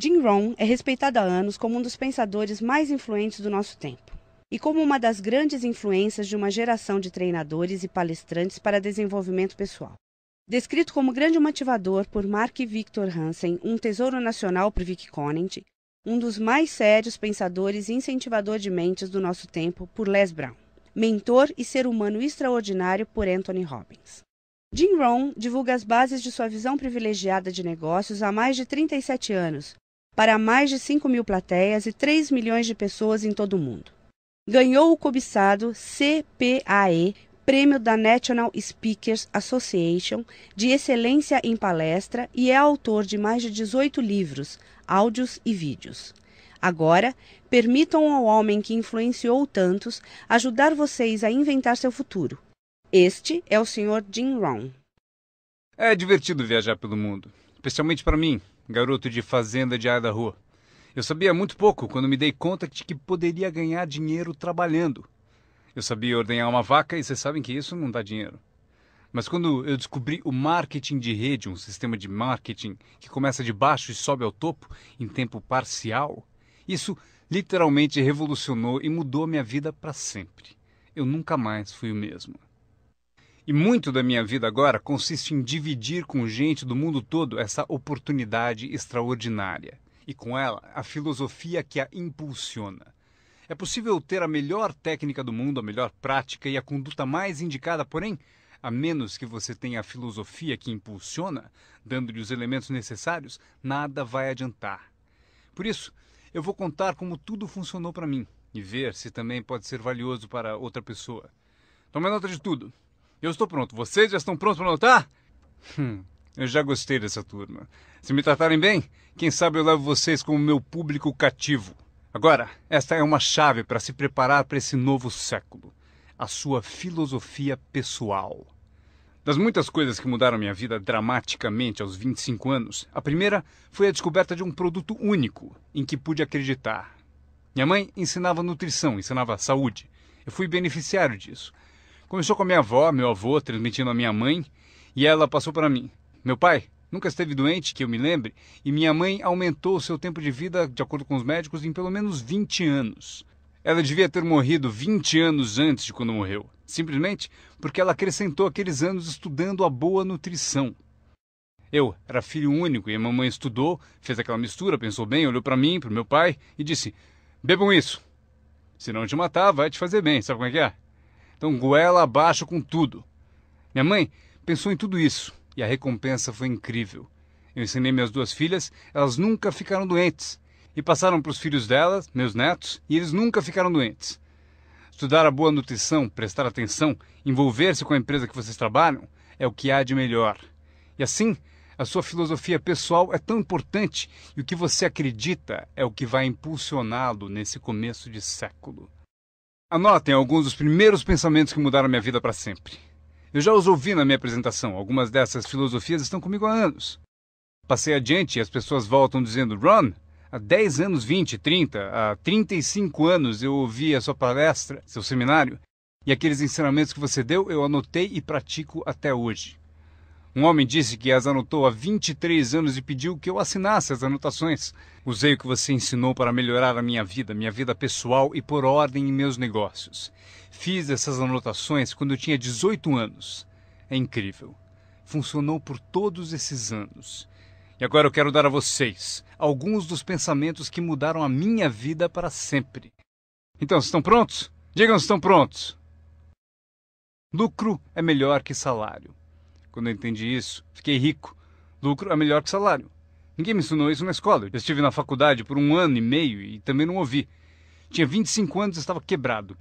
Jim Rohn é respeitado há anos como um dos pensadores mais influentes do nosso tempo e como uma das grandes influências de uma geração de treinadores e palestrantes para desenvolvimento pessoal. Descrito como grande motivador por Mark Victor Hansen, um tesouro nacional por Vic Conant, um dos mais sérios pensadores e incentivador de mentes do nosso tempo por Les Brown, mentor e ser humano extraordinário por Anthony Robbins. Jim Rohn divulga as bases de sua visão privilegiada de negócios há mais de 37 anos, para mais de 5.000 plateias e 3 milhões de pessoas em todo o mundo. Ganhou o cobiçado CPAE, Prêmio da National Speakers Association de Excelência em Palestra e é autor de mais de 18 livros, áudios e vídeos. Agora, permitam ao homem que influenciou tantos ajudar vocês a inventar seu futuro. Este é o Sr. Jim Rohn. É divertido viajar pelo mundo, especialmente para mim, garoto de fazenda de Idaho. Eu sabia muito pouco quando me dei conta de que poderia ganhar dinheiro trabalhando. Eu sabia ordenhar uma vaca e vocês sabem que isso não dá dinheiro. Mas quando eu descobri o marketing de rede, um sistema de marketing que começa de baixo e sobe ao topo em tempo parcial, isso literalmente revolucionou e mudou minha vida para sempre. Eu nunca mais fui o mesmo. E muito da minha vida agora consiste em dividir com gente do mundo todo essa oportunidade extraordinária. E com ela, a filosofia que a impulsiona. É possível ter a melhor técnica do mundo, a melhor prática e a conduta mais indicada, porém, a menos que você tenha a filosofia que impulsiona, dando-lhe os elementos necessários, nada vai adiantar. Por isso, eu vou contar como tudo funcionou para mim e ver se também pode ser valioso para outra pessoa. Tome nota de tudo. Eu estou pronto. Vocês já estão prontos para anotar? Eu já gostei dessa turma. Se me tratarem bem, quem sabe eu levo vocês como meu público cativo. Agora, esta é uma chave para se preparar para esse novo século. A sua filosofia pessoal. Das muitas coisas que mudaram minha vida dramaticamente aos 25 anos, a primeira foi a descoberta de um produto único em que pude acreditar. Minha mãe ensinava nutrição, ensinava saúde. Eu fui beneficiário disso. Começou com a minha avó, meu avô, transmitindo a minha mãe, e ela passou para mim. Meu pai nunca esteve doente, que eu me lembre, e minha mãe aumentou o seu tempo de vida, de acordo com os médicos, em pelo menos 20 anos. Ela devia ter morrido 20 anos antes de quando morreu, simplesmente porque ela acrescentou aqueles anos estudando a boa nutrição. Eu era filho único e a mamãe estudou, fez aquela mistura, pensou bem, olhou para mim, para o meu pai e disse: bebam isso. Se não te matar, vai te fazer bem, sabe como é que é? Então goela abaixo com tudo. Minha mãe pensou em tudo isso e a recompensa foi incrível. Eu ensinei minhas duas filhas, elas nunca ficaram doentes. E passaram para os filhos delas, meus netos, e eles nunca ficaram doentes. Estudar a boa nutrição, prestar atenção, envolver-se com a empresa que vocês trabalham, é o que há de melhor. E assim, a sua filosofia pessoal é tão importante e o que você acredita é o que vai impulsioná-lo nesse começo de século. Anotem alguns dos primeiros pensamentos que mudaram minha vida para sempre. Eu já os ouvi na minha apresentação, algumas dessas filosofias estão comigo há anos. Passei adiante e as pessoas voltam dizendo: Ron, há 10 anos, 20, 30, há 35 anos eu ouvi a sua palestra, seu seminário, e aqueles ensinamentos que você deu eu anotei e pratico até hoje. Um homem disse que as anotou há 23 anos e pediu que eu assinasse as anotações. Usei o que você ensinou para melhorar a minha vida pessoal e pôr ordem em meus negócios. Fiz essas anotações quando eu tinha 18 anos. É incrível. Funcionou por todos esses anos. E agora eu quero dar a vocês alguns dos pensamentos que mudaram a minha vida para sempre. Então, estão prontos? Digam se estão prontos. Lucro é melhor que salário. Quando eu entendi isso, fiquei rico. Lucro é melhor que salário. Ninguém me ensinou isso na escola. Eu estive na faculdade por 1 ano e meio e também não ouvi. Tinha 25 anos e estava quebrado.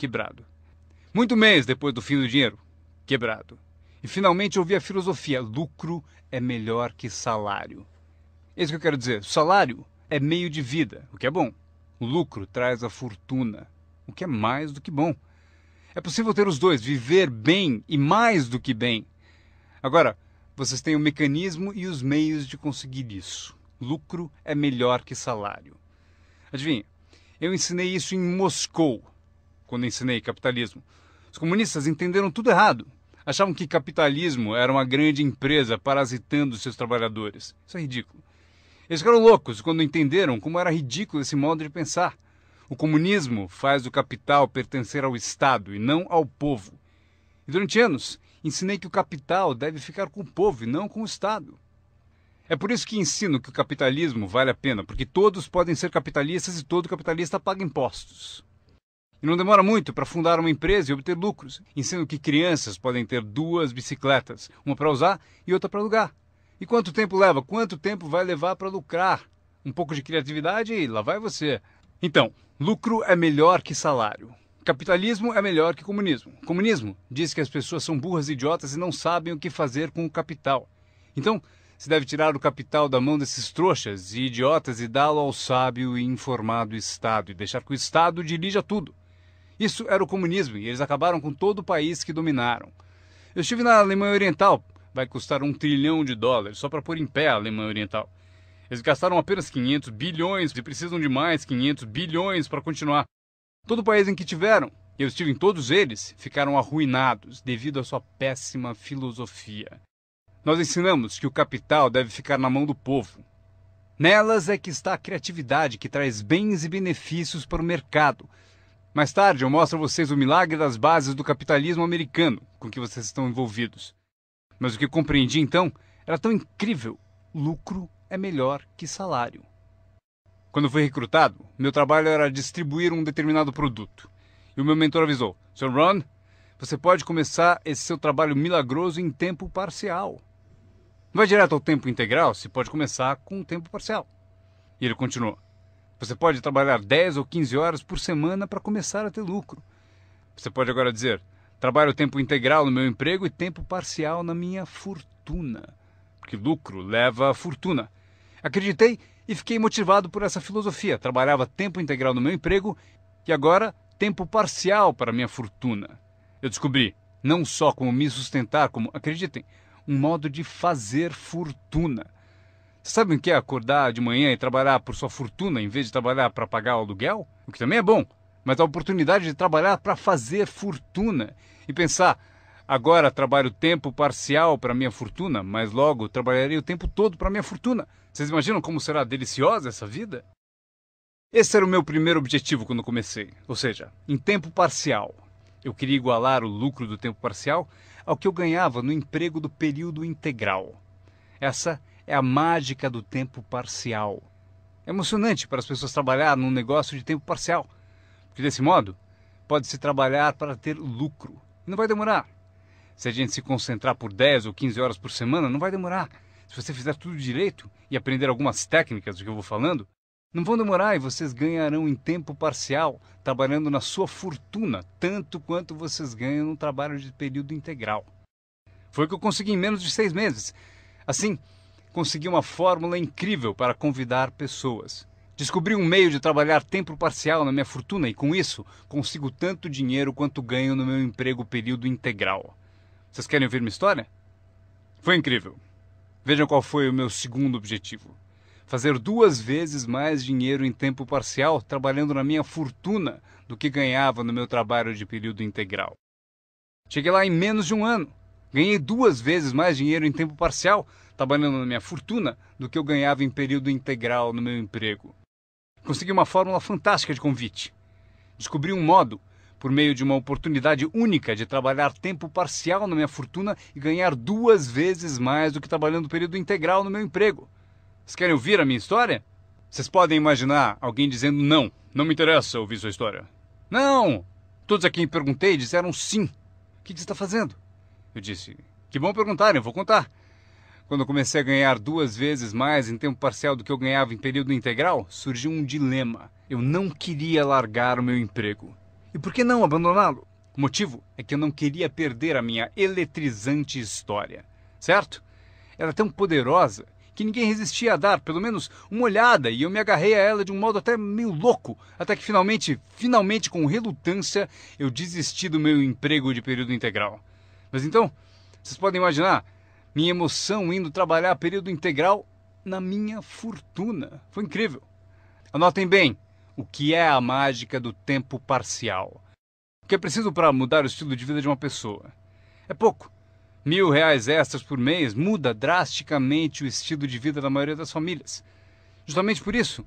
Muito mês depois do fim do dinheiro. Quebrado. E finalmente ouvi a filosofia: lucro é melhor que salário. É isso que eu quero dizer. O salário é meio de vida, o que é bom. O lucro traz a fortuna, o que é mais do que bom. É possível ter os dois, viver bem e mais do que bem. Agora, vocês têm o mecanismo e os meios de conseguir isso. Lucro é melhor que salário. Adivinha, eu ensinei isso em Moscou, quando ensinei capitalismo. Os comunistas entenderam tudo errado. Achavam que capitalismo era uma grande empresa parasitando seus trabalhadores. Isso é ridículo. Eles ficaram loucos quando entenderam como era ridículo esse modo de pensar. O comunismo faz o capital pertencer ao Estado e não ao povo. E durante anos, ensinei que o capital deve ficar com o povo e não com o Estado. É por isso que ensino que o capitalismo vale a pena, porque todos podem ser capitalistas e todo capitalista paga impostos. E não demora muito para fundar uma empresa e obter lucros. Ensino que crianças podem ter 2 bicicletas, uma para usar e outra para alugar. E quanto tempo leva? Quanto tempo vai levar para lucrar? Um pouco de criatividade e lá vai você. Então, lucro é melhor que salário. Capitalismo é melhor que comunismo. Comunismo diz que as pessoas são burras e idiotas e não sabem o que fazer com o capital. Então, se deve tirar o capital da mão desses trouxas e idiotas e dá-lo ao sábio e informado Estado e deixar que o Estado dirija tudo. Isso era o comunismo e eles acabaram com todo o país que dominaram. Eu estive na Alemanha Oriental, vai custar $1 trilhão só para pôr em pé a Alemanha Oriental. Eles gastaram apenas 500 bilhões e precisam de mais 500 bilhões para continuar. Todo o país em que tiveram, eu estive em todos eles, ficaram arruinados devido à sua péssima filosofia. Nós ensinamos que o capital deve ficar na mão do povo. Nelas é que está a criatividade que traz bens e benefícios para o mercado. Mais tarde eu mostro a vocês o milagre das bases do capitalismo americano com que vocês estão envolvidos. Mas o que compreendi então era tão incrível. Lucro é melhor que salário. Quando fui recrutado, meu trabalho era distribuir um determinado produto. E o meu mentor avisou: Sr. Ron, você pode começar esse seu trabalho milagroso em tempo parcial. Não vai direto ao tempo integral, se pode começar com um tempo parcial. E ele continuou: você pode trabalhar 10 ou 15 horas por semana para começar a ter lucro. Você pode agora dizer: trabalho tempo integral no meu emprego e tempo parcial na minha fortuna. Porque lucro leva a fortuna. Acreditei e fiquei motivado por essa filosofia. Trabalhava tempo integral no meu emprego e agora tempo parcial para a minha fortuna. Eu descobri não só como me sustentar, como, acreditem, um modo de fazer fortuna. Vocês sabem o que é acordar de manhã e trabalhar por sua fortuna em vez de trabalhar para pagar o aluguel? O que também é bom, mas a oportunidade de trabalhar para fazer fortuna e pensar: agora trabalho tempo parcial para minha fortuna, mas logo trabalharei o tempo todo para minha fortuna. Vocês imaginam como será deliciosa essa vida? Esse era o meu primeiro objetivo quando comecei, ou seja, em tempo parcial. Eu queria igualar o lucro do tempo parcial ao que eu ganhava no emprego do período integral. Essa é a mágica do tempo parcial. É emocionante para as pessoas trabalhar num negócio de tempo parcial, porque desse modo pode-se trabalhar para ter lucro. E não vai demorar. Se a gente se concentrar por 10 ou 15 horas por semana, não vai demorar. Se você fizer tudo direito e aprender algumas técnicas do que eu vou falando, não vão demorar e vocês ganharão em tempo parcial, trabalhando na sua fortuna, tanto quanto vocês ganham no trabalho de período integral. Foi o que eu consegui em menos de 6 meses. Assim, consegui uma fórmula incrível para convidar pessoas. Descobri um meio de trabalhar tempo parcial na minha fortuna e com isso consigo tanto dinheiro quanto ganho no meu emprego período integral. Vocês querem ouvir minha história? Foi incrível. Vejam qual foi o meu segundo objetivo. Fazer 2 vezes mais dinheiro em tempo parcial trabalhando na minha fortuna do que ganhava no meu trabalho de período integral. Cheguei lá em menos de um ano. Ganhei 2 vezes mais dinheiro em tempo parcial trabalhando na minha fortuna do que eu ganhava em período integral no meu emprego. Consegui uma fórmula fantástica de convite. Descobri um modo, por meio de uma oportunidade única de trabalhar tempo parcial na minha fortuna e ganhar 2 vezes mais do que trabalhando período integral no meu emprego. Vocês querem ouvir a minha história? Vocês podem imaginar alguém dizendo: não me interessa ouvir sua história. Não! Todos a quem perguntei disseram sim. O que você está fazendo? Eu disse: que bom perguntarem, eu vou contar. Quando eu comecei a ganhar 2 vezes mais em tempo parcial do que eu ganhava em período integral, surgiu um dilema. Eu não queria largar o meu emprego. E por que não abandoná-lo? O motivo é que eu não queria perder a minha eletrizante história. Certo? Ela é tão poderosa que ninguém resistia a dar pelo menos uma olhada e eu me agarrei a ela de um modo até meio louco, até que finalmente com relutância, eu desisti do meu emprego de período integral. Mas então, vocês podem imaginar minha emoção indo trabalhar período integral na minha fortuna. Foi incrível. Anotem bem o que é a mágica do tempo parcial. O que é preciso para mudar o estilo de vida de uma pessoa? É pouco. R$1.000 extras por mês muda drasticamente o estilo de vida da maioria das famílias. Justamente por isso,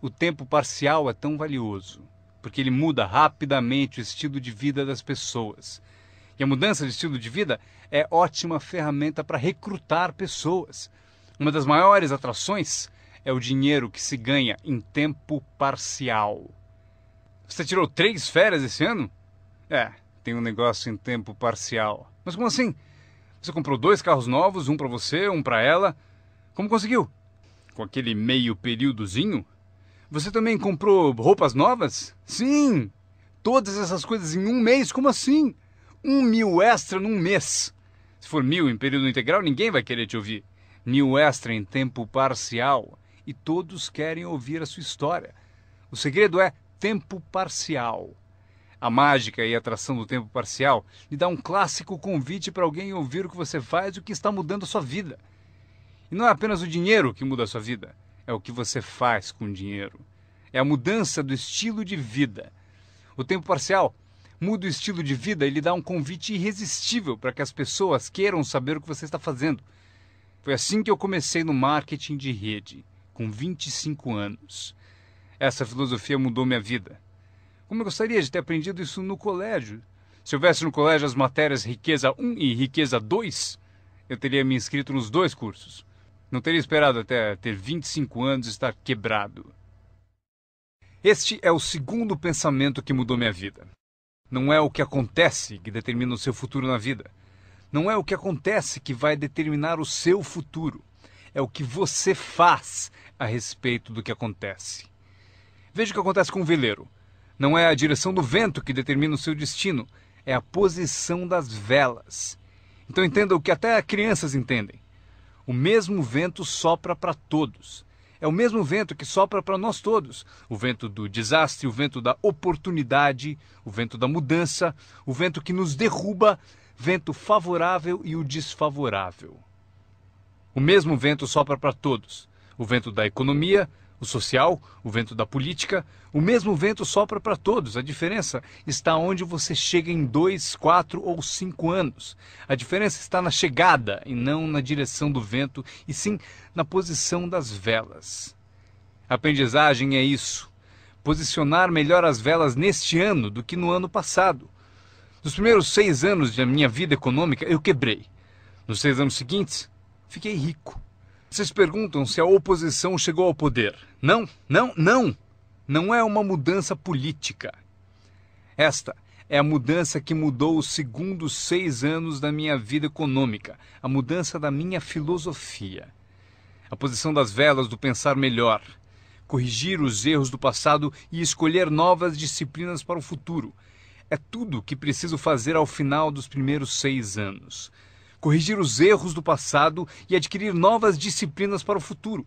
o tempo parcial é tão valioso, porque ele muda rapidamente o estilo de vida das pessoas. E a mudança de estilo de vida é ótima ferramenta para recrutar pessoas. Uma das maiores atrações é o dinheiro que se ganha em tempo parcial. Você tirou 3 férias esse ano? Tem um negócio em tempo parcial. Mas como assim? Você comprou 2 carros novos, um para você, um para ela. Como conseguiu? Com aquele meio períodozinho? Você também comprou roupas novas? Sim! Todas essas coisas em um mês? Como assim? 1.000 extra num mês. Se for 1.000 em período integral, ninguém vai querer te ouvir. 1.000 extra em tempo parcial. E todos querem ouvir a sua história. O segredo é tempo parcial. A mágica e a atração do tempo parcial lhe dá um clássico convite para alguém ouvir o que você faz e o que está mudando a sua vida. E não é apenas o dinheiro que muda a sua vida, é o que você faz com o dinheiro. É a mudança do estilo de vida. O tempo parcial muda o estilo de vida e lhe dá um convite irresistível para que as pessoas queiram saber o que você está fazendo. Foi assim que eu comecei no marketing de rede, com 25 anos. Essa filosofia mudou minha vida. Como eu gostaria de ter aprendido isso no colégio. Se houvesse no colégio as matérias Riqueza 1 e Riqueza 2, eu teria me inscrito nos 2 cursos. Não teria esperado até ter 25 anos e estar quebrado. Este é o segundo pensamento que mudou minha vida. Não é o que acontece que determina o seu futuro na vida. Não é o que acontece que vai determinar o seu futuro. É o que você faz a respeito do que acontece. Veja o que acontece com um veleiro. Não é a direção do vento que determina o seu destino, é a posição das velas. Então entenda o que até crianças entendem. O mesmo vento sopra para todos. É o mesmo vento que sopra para nós todos. O vento do desastre, o vento da oportunidade, o vento da mudança, o vento que nos derruba, vento favorável e o desfavorável. O mesmo vento sopra para todos. O vento da economia, o social, o vento da política, o mesmo vento sopra para todos. A diferença está onde você chega em 2, 4 ou 5 anos. A diferença está na chegada e não na direção do vento, e sim na posição das velas. A aprendizagem é isso. Posicionar melhor as velas neste ano do que no ano passado. Nos primeiros 6 anos da minha vida econômica, eu quebrei. Nos 6 anos seguintes, fiquei rico. Vocês perguntam se a oposição chegou ao poder. Não. Não é uma mudança política. Esta é a mudança que mudou os segundos 6 anos da minha vida econômica. A mudança da minha filosofia. A posição das velas do pensar melhor. Corrigir os erros do passado e escolher novas disciplinas para o futuro. É tudo o que preciso fazer ao final dos primeiros 6 anos. Corrigir os erros do passado e adquirir novas disciplinas para o futuro.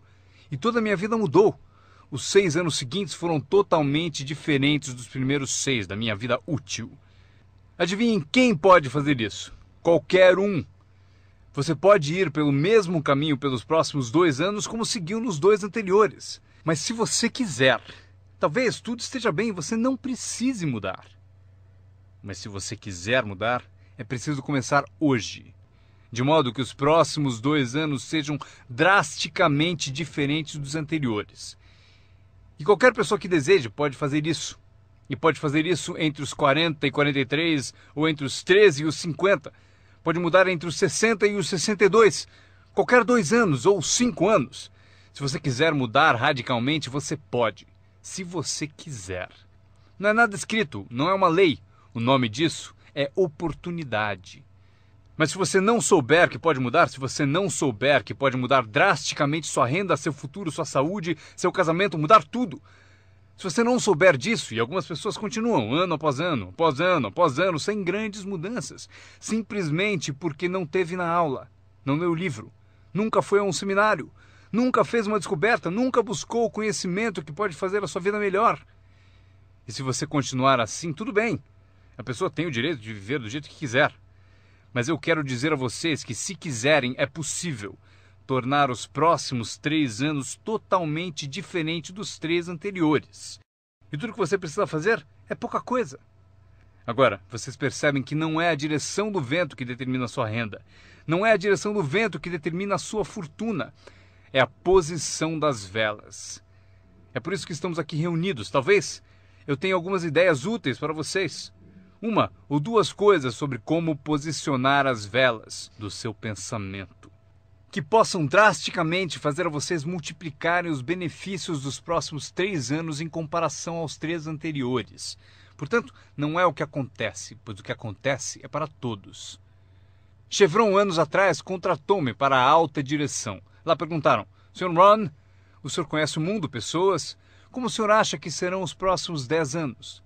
E toda a minha vida mudou. Os 6 anos seguintes foram totalmente diferentes dos primeiros 6 da minha vida útil. Adivinhem quem pode fazer isso? Qualquer um. Você pode ir pelo mesmo caminho pelos próximos 2 anos como seguiu nos 2 anteriores. Mas se você quiser, talvez tudo esteja bem e você não precise mudar. Mas se você quiser mudar, é preciso começar hoje. De modo que os próximos 2 anos sejam drasticamente diferentes dos anteriores. E qualquer pessoa que deseje pode fazer isso. E pode fazer isso entre os 40 e 43, ou entre os 13 e os 50. Pode mudar entre os 60 e os 62. Qualquer 2 anos ou 5 anos. Se você quiser mudar radicalmente, você pode. Se você quiser. Não é nada escrito, não é uma lei. O nome disso é oportunidade. Mas se você não souber que pode mudar, se você não souber que pode mudar drasticamente sua renda, seu futuro, sua saúde, seu casamento, mudar tudo. Se você não souber disso, e algumas pessoas continuam ano após ano, após ano, após ano, sem grandes mudanças, simplesmente porque não teve na aula, não leu o livro, nunca foi a um seminário, nunca fez uma descoberta, nunca buscou o conhecimento que pode fazer a sua vida melhor. E se você continuar assim, tudo bem. A pessoa tem o direito de viver do jeito que quiser. Mas eu quero dizer a vocês que, se quiserem, é possível tornar os próximos 3 anos totalmente diferente dos 3 anteriores. E tudo que você precisa fazer é pouca coisa. Agora, vocês percebem que não é a direção do vento que determina a sua renda. Não é a direção do vento que determina a sua fortuna. é a posição das velas. É por isso que estamos aqui reunidos. Talvez eu tenha algumas ideias úteis para vocês. Uma ou duas coisas sobre como posicionar as velas do seu pensamento, que possam drasticamente fazer a vocês multiplicarem os benefícios dos próximos 3 anos em comparação aos 3 anteriores. Portanto, não é o que acontece, pois o que acontece é para todos. Chevron, anos atrás, contratou-me para a alta direção. Lá perguntaram: Sr. Ron, o senhor conhece o mundo, pessoas? Como o senhor acha que serão os próximos 10 anos?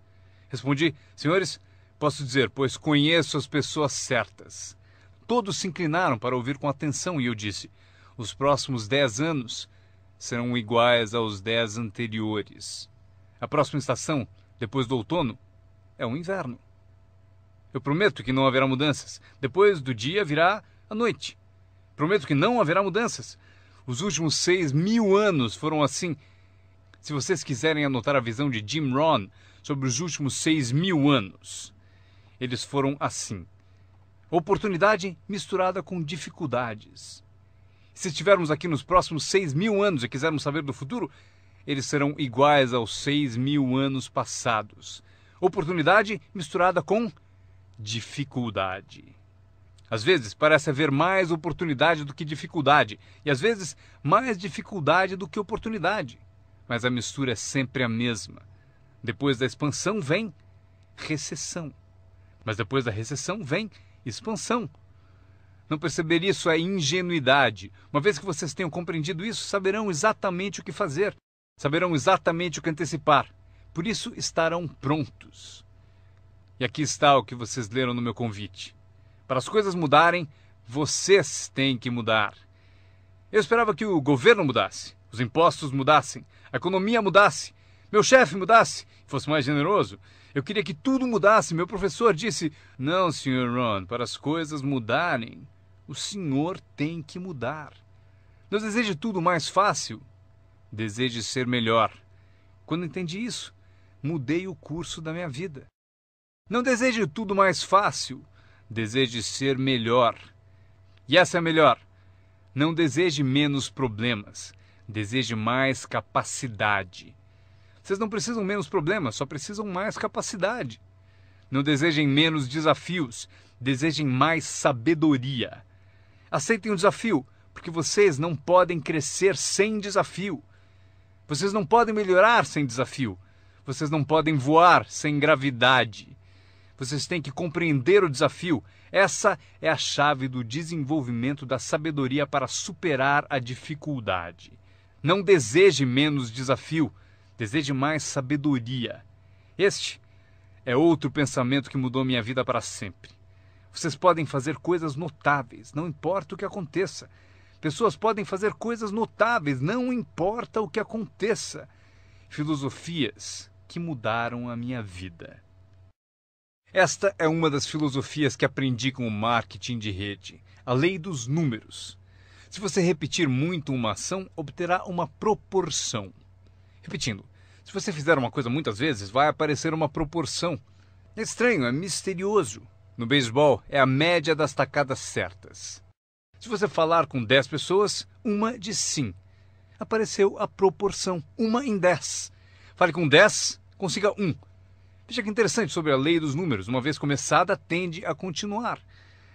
Respondi: senhores, posso dizer, pois conheço as pessoas certas. Todos se inclinaram para ouvir com atenção e eu disse: os próximos 10 anos serão iguais aos 10 anteriores. A próxima estação, depois do outono, é o inverno. Eu prometo que não haverá mudanças. Depois do dia virá a noite. Prometo que não haverá mudanças. Os últimos 6.000 anos foram assim. Se vocês quiserem anotar a visão de Jim Rohn sobre os últimos 6.000 anos, eles foram assim. Oportunidade misturada com dificuldades. Se estivermos aqui nos próximos 6.000 anos e quisermos saber do futuro, eles serão iguais aos 6.000 anos passados. Oportunidade misturada com dificuldade. Às vezes parece haver mais oportunidade do que dificuldade, e às vezes mais dificuldade do que oportunidade. Mas a mistura é sempre a mesma. Depois da expansão vem recessão. Mas depois da recessão vem expansão. Não perceber isso é ingenuidade. Uma vez que vocês tenham compreendido isso, saberão exatamente o que fazer. Saberão exatamente o que antecipar. Por isso estarão prontos. E aqui está o que vocês leram no meu convite. Para as coisas mudarem, vocês têm que mudar. Eu esperava que o governo mudasse, os impostos mudassem, a economia mudasse, meu chefe mudasse, fosse mais generoso. Eu queria que tudo mudasse. Meu professor disse: não, Sr. Ron, para as coisas mudarem, o senhor tem que mudar. Não deseje tudo mais fácil, deseje ser melhor. Quando entendi isso, mudei o curso da minha vida. Não deseje tudo mais fácil, deseje ser melhor. E essa é a melhor. Não deseje menos problemas, deseje mais capacidade. Vocês não precisam menos problemas, só precisam mais capacidade. Não desejem menos desafios, desejem mais sabedoria. Aceitem o desafio, porque vocês não podem crescer sem desafio. Vocês não podem melhorar sem desafio. Vocês não podem voar sem gravidade. Vocês têm que compreender o desafio. Essa é a chave do desenvolvimento da sabedoria para superar a dificuldade. Não deseje menos desafio, deseje mais sabedoria. Este é outro pensamento que mudou minha vida para sempre. Vocês podem fazer coisas notáveis, não importa o que aconteça. Pessoas podem fazer coisas notáveis, não importa o que aconteça. Filosofias que mudaram a minha vida. Esta é uma das filosofias que aprendi com o marketing de rede, a lei dos números. Se você repetir muito uma ação, obterá uma proporção. Repetindo, se você fizer uma coisa muitas vezes, vai aparecer uma proporção. É estranho, é misterioso. No beisebol, é a média das tacadas certas. Se você falar com 10 pessoas, uma diz sim. Apareceu a proporção, 1 em 10. Fale com 10, consiga 1. Veja que interessante sobre a lei dos números. Uma vez começada, tende a continuar.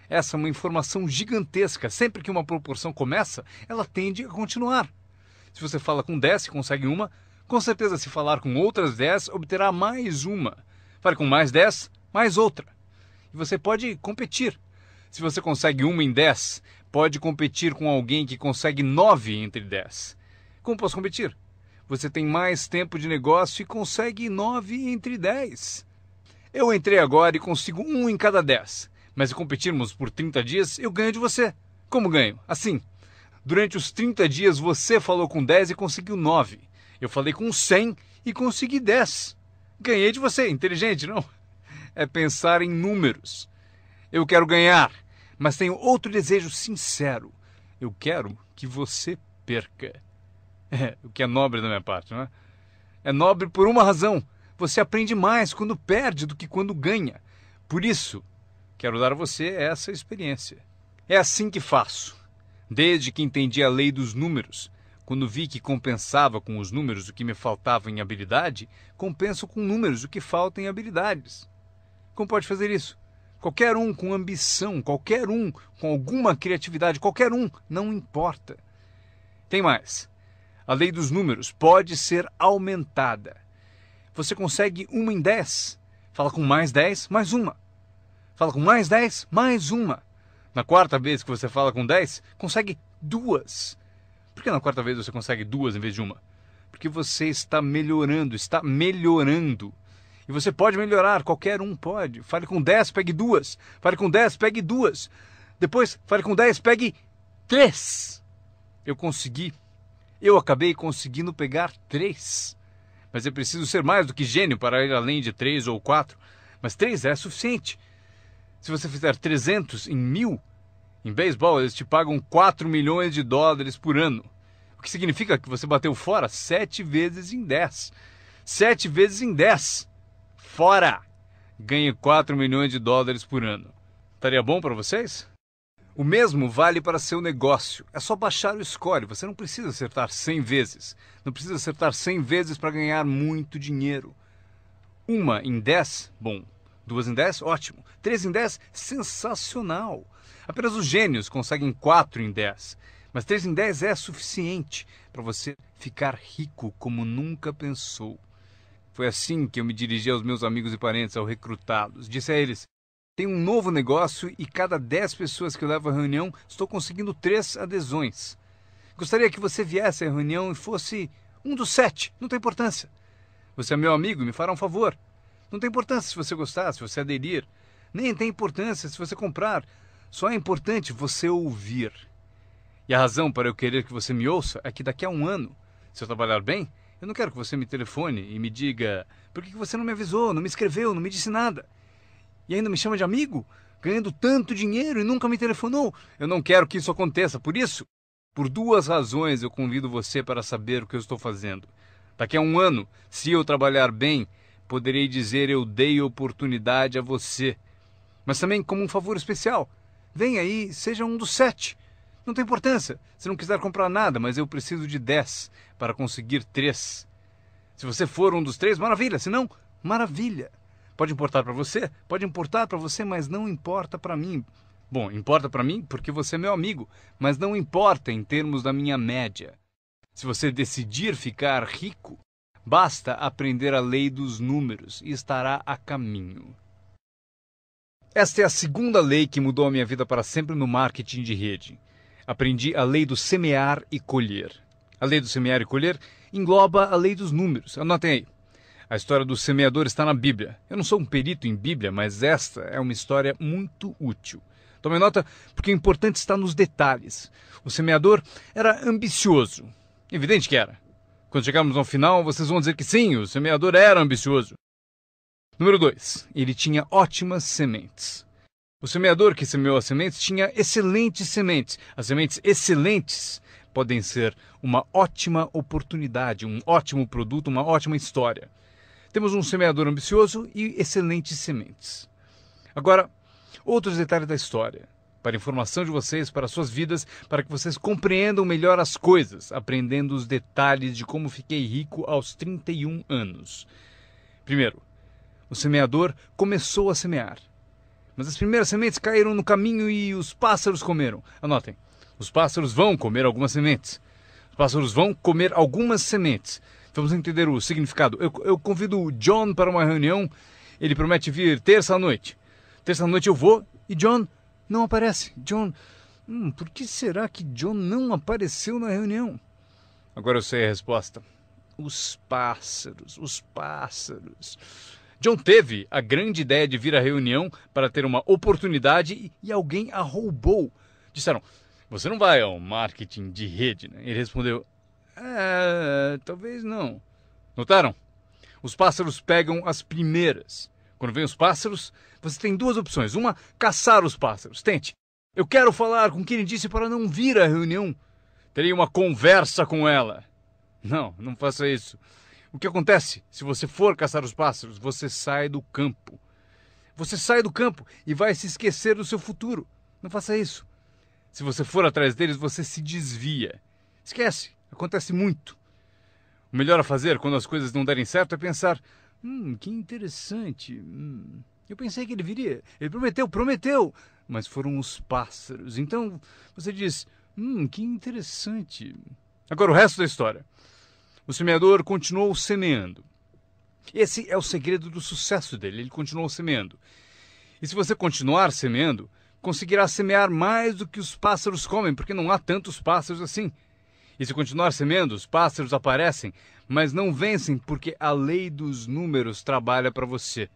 Essa é uma informação gigantesca. Sempre que uma proporção começa, ela tende a continuar. Se você fala com 10 e consegue uma, com certeza se falar com outras 10, obterá mais uma. Fale com mais 10, mais outra. E você pode competir. Se você consegue 1 em 10, pode competir com alguém que consegue 9 entre 10. Como posso competir? Você tem mais tempo de negócio e consegue 9 entre 10. Eu entrei agora e consigo 1 em cada 10. Mas se competirmos por 30 dias, eu ganho de você. Como ganho? Assim. Durante os 30 dias você falou com 10 e conseguiu 9. Eu falei com 100 e consegui 10. Ganhei de você. Inteligente, não? É pensar em números. Eu quero ganhar, mas tenho outro desejo sincero. Eu quero que você perca. O que é nobre da minha parte, não é? É nobre por uma razão. Você aprende mais quando perde do que quando ganha. Por isso, quero dar a você essa experiência. É assim que faço. Desde que entendi a lei dos números, Quando vi que compensava com os números o que me faltava em habilidade, compenso com números o que falta em habilidades. Como pode fazer isso? Qualquer um com ambição, qualquer um com alguma criatividade, qualquer um, não importa. Tem mais. A lei dos números pode ser aumentada. Você consegue 1 em 10. Fala com mais 10, mais uma. Fala com mais 10, mais uma. Na quarta vez que você fala com 10, consegue 2. Por que na quarta vez você consegue 2 em vez de uma? Porque você está melhorando, está melhorando. E você pode melhorar, qualquer um pode. Fale com 10, pegue 2. Fale com 10, pegue 2. Depois, fale com 10, pegue 3. Eu consegui. Eu acabei conseguindo pegar 3. Mas eu preciso ser mais do que gênio para ir além de 3 ou 4. Mas 3 é suficiente. Se você fizer 300 em 1000, em beisebol eles te pagam 4 milhões de dólares por ano. O que significa que você bateu fora 7 vezes em 10. 7 vezes em 10. Fora! Ganhe 4 milhões de dólares por ano. Estaria bom para vocês? O mesmo vale para seu negócio. É só baixar o score. Você não precisa acertar 100 vezes. Não precisa acertar 100 vezes para ganhar muito dinheiro. 1 em 10, bom. 2 em 10, ótimo. 3 em 10, sensacional. Apenas os gênios conseguem 4 em 10. Mas 3 em 10 é suficiente para você ficar rico como nunca pensou. Foi assim que eu me dirigi aos meus amigos e parentes ao recrutá-los. Disse a eles: tem um novo negócio e cada 10 pessoas que eu levo à reunião, estou conseguindo 3 adesões. Gostaria que você viesse à reunião e fosse um dos 7, não tem importância. Você é meu amigo e me fará um favor. Não tem importância se você gostar, se você aderir. Nem tem importância se você comprar. Só é importante você ouvir. E a razão para eu querer que você me ouça é que daqui a 1 ano, se eu trabalhar bem, eu não quero que você me telefone e me diga: por que você não me avisou, não me escreveu, não me disse nada? E ainda me chama de amigo, ganhando tanto dinheiro e nunca me telefonou. Eu não quero que isso aconteça. Por isso, por 2 razões eu convido você para saber o que eu estou fazendo. Daqui a 1 ano, se eu trabalhar bem, poderei dizer: eu dei oportunidade a você. Mas também como um favor especial. Venha aí, seja um dos 7. Não tem importância se não quiser comprar nada, mas eu preciso de 10 para conseguir 3. Se você for um dos 3, maravilha. Se não, maravilha. Pode importar para você? Pode importar para você, mas não importa para mim. Bom, importa para mim porque você é meu amigo, mas não importa em termos da minha média. Se você decidir ficar rico, basta aprender a lei dos números e estará a caminho. Esta é a segunda lei que mudou a minha vida para sempre no marketing de rede. Aprendi a lei do semear e colher. A lei do semear e colher engloba a lei dos números. Anotem aí. A história do semeador está na Bíblia. Eu não sou um perito em Bíblia, mas esta é uma história muito útil. Tome nota, porque o importante está nos detalhes. O semeador era ambicioso. Evidente que era. Quando chegarmos ao final, vocês vão dizer que sim, o semeador era ambicioso. Número 2. Ele tinha ótimas sementes. O semeador que semeou as sementes tinha excelentes sementes. As sementes excelentes podem ser uma ótima oportunidade, um ótimo produto, uma ótima história. Temos um semeador ambicioso e excelentes sementes. Agora, outros detalhes da história. Para a informação de vocês, para suas vidas, para que vocês compreendam melhor as coisas, aprendendo os detalhes de como fiquei rico aos 31 anos. Primeiro, o semeador começou a semear. Mas as primeiras sementes caíram no caminho e os pássaros comeram. Anotem, os pássaros vão comer algumas sementes. Os pássaros vão comer algumas sementes. Vamos entender o significado. Eu convido o John para uma reunião. Ele promete vir terça-noite. Terça-noite eu vou e John não aparece. John, por que será que John não apareceu na reunião? Agora eu sei a resposta. Os pássaros, os pássaros. John teve a grande ideia de vir à reunião para ter uma oportunidade e alguém a roubou. Disseram: você não vai ao marketing de rede, né? Ele respondeu: talvez não. Notaram? Os pássaros pegam as primeiras. Quando vem os pássaros, você tem 2 opções. Uma, caçar os pássaros. Tente. Eu quero falar com quem disse para não vir à reunião. Terei uma conversa com ela. Não faça isso. O que acontece? Se você for caçar os pássaros, você sai do campo. Você sai do campo e vai se esquecer do seu futuro. Não faça isso. Se você for atrás deles, você se desvia. Esquece. Acontece muito. O melhor a fazer quando as coisas não derem certo é pensar, que interessante. Eu pensei que ele viria. Ele prometeu. Mas foram os pássaros. Então você diz, que interessante. Agora o resto da história. O semeador continuou semeando. Esse é o segredo do sucesso dele. Ele continuou semeando. E se você continuar semeando, conseguirá semear mais do que os pássaros comem, porque não há tantos pássaros assim. E se continuar semeando, os pássaros aparecem, mas não vencem porque a lei dos números trabalha para você.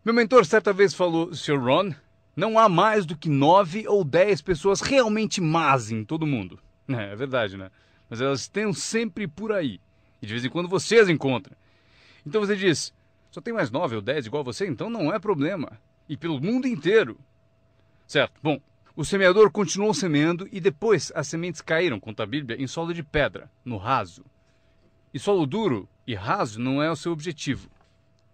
Meu mentor certa vez falou, Sr. Ron, não há mais do que 9 ou 10 pessoas realmente más em todo mundo. É verdade, né? Mas elas estão sempre por aí. E de vez em quando você as encontra. Então você diz, só tem mais 9 ou 10 igual a você, então não é problema. E pelo mundo inteiro. Certo, bom. O semeador continuou semeando e depois as sementes caíram, conta a Bíblia, em solo de pedra, no raso. E solo duro e raso não é o seu objetivo,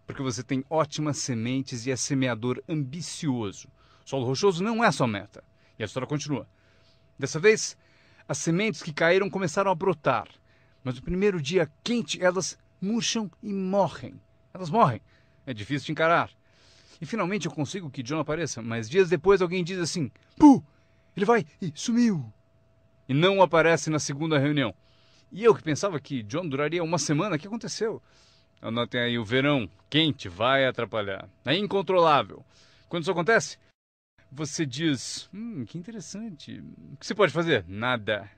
porque você tem ótimas sementes e é semeador ambicioso. Solo rochoso não é a sua meta. E a história continua. Dessa vez, as sementes que caíram começaram a brotar, mas no primeiro dia quente elas murcham e morrem. Elas morrem. É difícil de encarar. E finalmente eu consigo que John apareça, mas dias depois alguém diz assim, Puh, ele vai e sumiu. E não aparece na segunda reunião. E eu que pensava que John duraria uma semana, o que aconteceu? Anotem aí, o verão quente vai atrapalhar. É incontrolável. Quando isso acontece, você diz, que interessante. O que você pode fazer? Nada.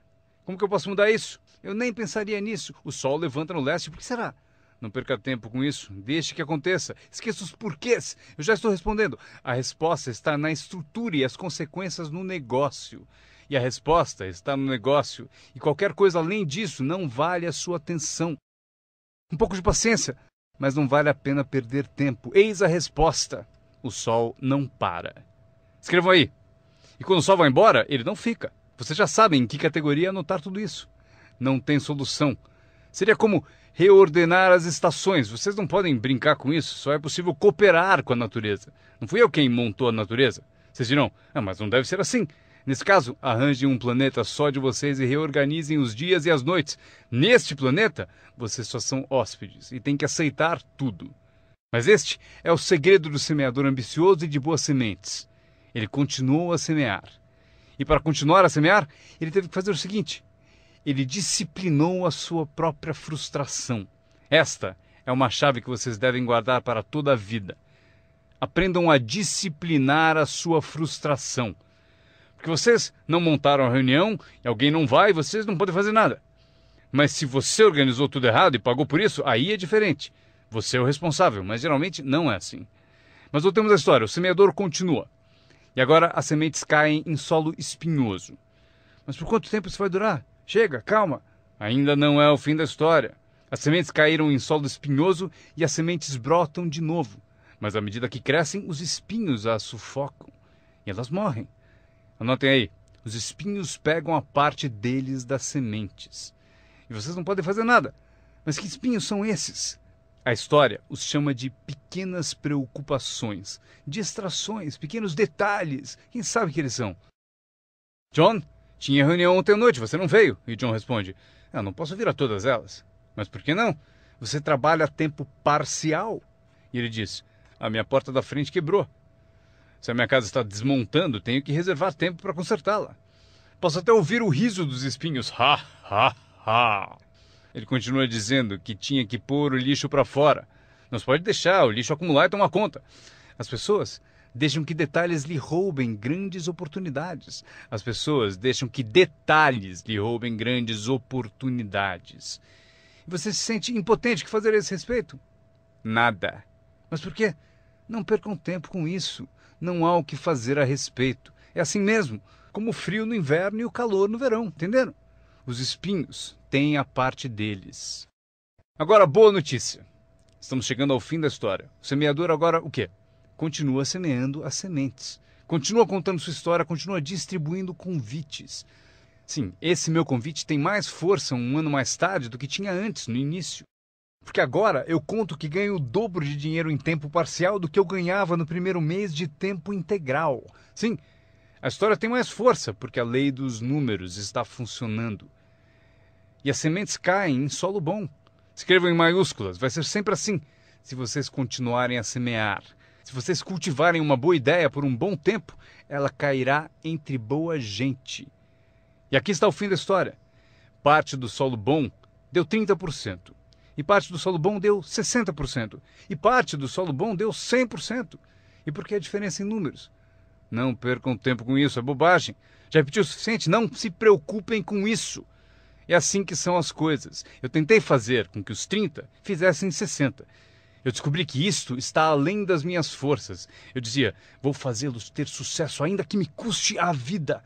Como que eu posso mudar isso? Eu nem pensaria nisso. O sol levanta no leste, por que será? Não perca tempo com isso, deixe que aconteça. Esqueça os porquês. Eu já estou respondendo. A resposta está na estrutura e as consequências no negócio. E a resposta está no negócio. E qualquer coisa além disso não vale a sua atenção. Um pouco de paciência, mas não vale a pena perder tempo. Eis a resposta. O sol não para. Escrevam aí. E quando o sol vai embora, ele não fica. Vocês já sabem em que categoria anotar tudo isso. Não tem solução. Seria como reordenar as estações. Vocês não podem brincar com isso. Só é possível cooperar com a natureza. Não fui eu quem montou a natureza. Vocês dirão, mas não deve ser assim. Nesse caso, arranjem um planeta só de vocês e reorganizem os dias e as noites. Neste planeta, vocês só são hóspedes e têm que aceitar tudo. Mas este é o segredo do semeador ambicioso e de boas sementes. Ele continuou a semear. E para continuar a semear, ele teve que fazer o seguinte. Ele disciplinou a sua própria frustração. Esta é uma chave que vocês devem guardar para toda a vida. Aprendam a disciplinar a sua frustração. Porque vocês não montaram a reunião e alguém não vai, vocês não podem fazer nada. Mas se você organizou tudo errado e pagou por isso, aí é diferente. Você é o responsável, mas geralmente não é assim. Mas voltemos à história. O semeador continua. E agora as sementes caem em solo espinhoso. Mas por quanto tempo isso vai durar? Chega, calma. Ainda não é o fim da história. As sementes caíram em solo espinhoso e as sementes brotam de novo. Mas à medida que crescem, os espinhos as sufocam. E elas morrem. Anotem aí. Os espinhos pegam a parte deles das sementes. E vocês não podem fazer nada. Mas que espinhos são esses? A história os chama de pequenas preocupações, distrações, pequenos detalhes. Quem sabe que eles são? John? Tinha reunião ontem à noite, você não veio? E John responde, não posso vir a todas elas. Mas por que não? Você trabalha a tempo parcial. E ele diz, a minha porta da frente quebrou. Se a minha casa está desmontando, tenho que reservar tempo para consertá-la. Posso até ouvir o riso dos espinhos. Ha, ha, ha. Ele continua dizendo que tinha que pôr o lixo para fora. Não se pode deixar o lixo acumular e tomar conta. As pessoas deixam que detalhes lhe roubem grandes oportunidades. As pessoas deixam que detalhes lhe roubem grandes oportunidades. E você se sente impotente. O que fazer a esse respeito? Nada. Mas por quê? Não percam tempo com isso. Não há o que fazer a respeito. É assim mesmo, como o frio no inverno e o calor no verão, entenderam? Os espinhos têm a parte deles. Agora, boa notícia. Estamos chegando ao fim da história. O semeador agora o quê? Continua semeando as sementes. Continua contando sua história, continua distribuindo convites. Sim, esse meu convite tem mais força um ano mais tarde do que tinha antes, no início. Porque agora eu conto que ganho o dobro de dinheiro em tempo parcial do que eu ganhava no primeiro mês de tempo integral. Sim, a história tem mais força porque a lei dos números está funcionando. E as sementes caem em solo bom. Escrevam em maiúsculas, vai ser sempre assim. Se vocês continuarem a semear, se vocês cultivarem uma boa ideia por um bom tempo, ela cairá entre boa gente. E aqui está o fim da história. Parte do solo bom deu 30%. E parte do solo bom deu 60%. E parte do solo bom deu 100%. E por que a diferença em números? Não percam tempo com isso, é bobagem. Já repeti o suficiente? Não se preocupem com isso. É assim que são as coisas. Eu tentei fazer com que os 30 fizessem 60. Eu descobri que isto está além das minhas forças. Eu dizia, vou fazê-los ter sucesso ainda que me custe a vida.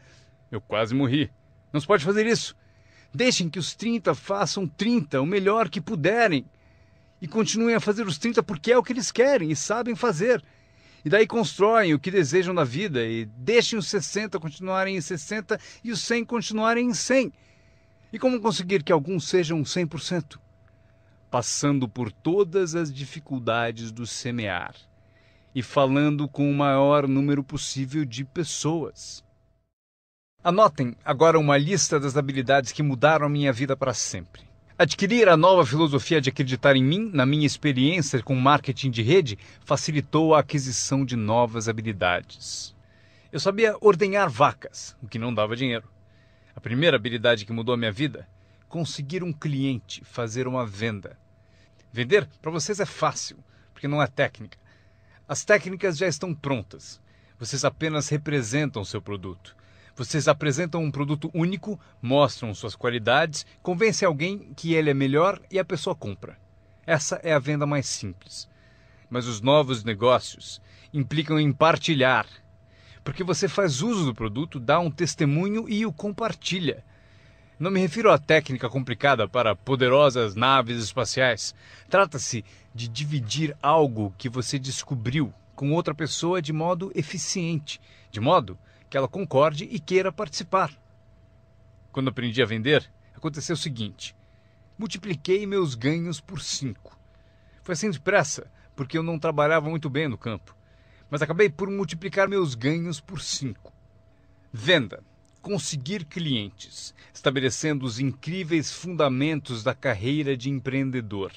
Eu quase morri. Não se pode fazer isso. Deixem que os 30 façam 30, o melhor que puderem. E continuem a fazer os 30 porque é o que eles querem e sabem fazer. E daí constroem o que desejam na vida e deixem os 60 continuarem em 60 e os 100 continuarem em 100. E como conseguir que alguns sejam 100%? Passando por todas as dificuldades do semear e falando com o maior número possível de pessoas. Anotem agora uma lista das habilidades que mudaram a minha vida para sempre. Adquirir a nova filosofia de acreditar em mim, na minha experiência com marketing de rede, facilitou a aquisição de novas habilidades. Eu sabia ordenhar vacas, o que não dava dinheiro. A primeira habilidade que mudou a minha vida, conseguir um cliente, fazer uma venda. Vender para vocês é fácil, porque não é técnica. As técnicas já estão prontas. Vocês apenas representam seu produto. Vocês apresentam um produto único, mostram suas qualidades, convencem alguém que ele é melhor e a pessoa compra. Essa é a venda mais simples. Mas os novos negócios implicam em partilhar, porque você faz uso do produto, dá um testemunho e o compartilha. Não me refiro à técnica complicada para poderosas naves espaciais. Trata-se de dividir algo que você descobriu com outra pessoa de modo eficiente, de modo que ela concorde e queira participar. Quando aprendi a vender, aconteceu o seguinte. Multipliquei meus ganhos por 5. Foi assim depressa, porque eu não trabalhava muito bem no campo. Mas acabei por multiplicar meus ganhos por 5. Venda. Conseguir clientes, estabelecendo os incríveis fundamentos da carreira de empreendedor.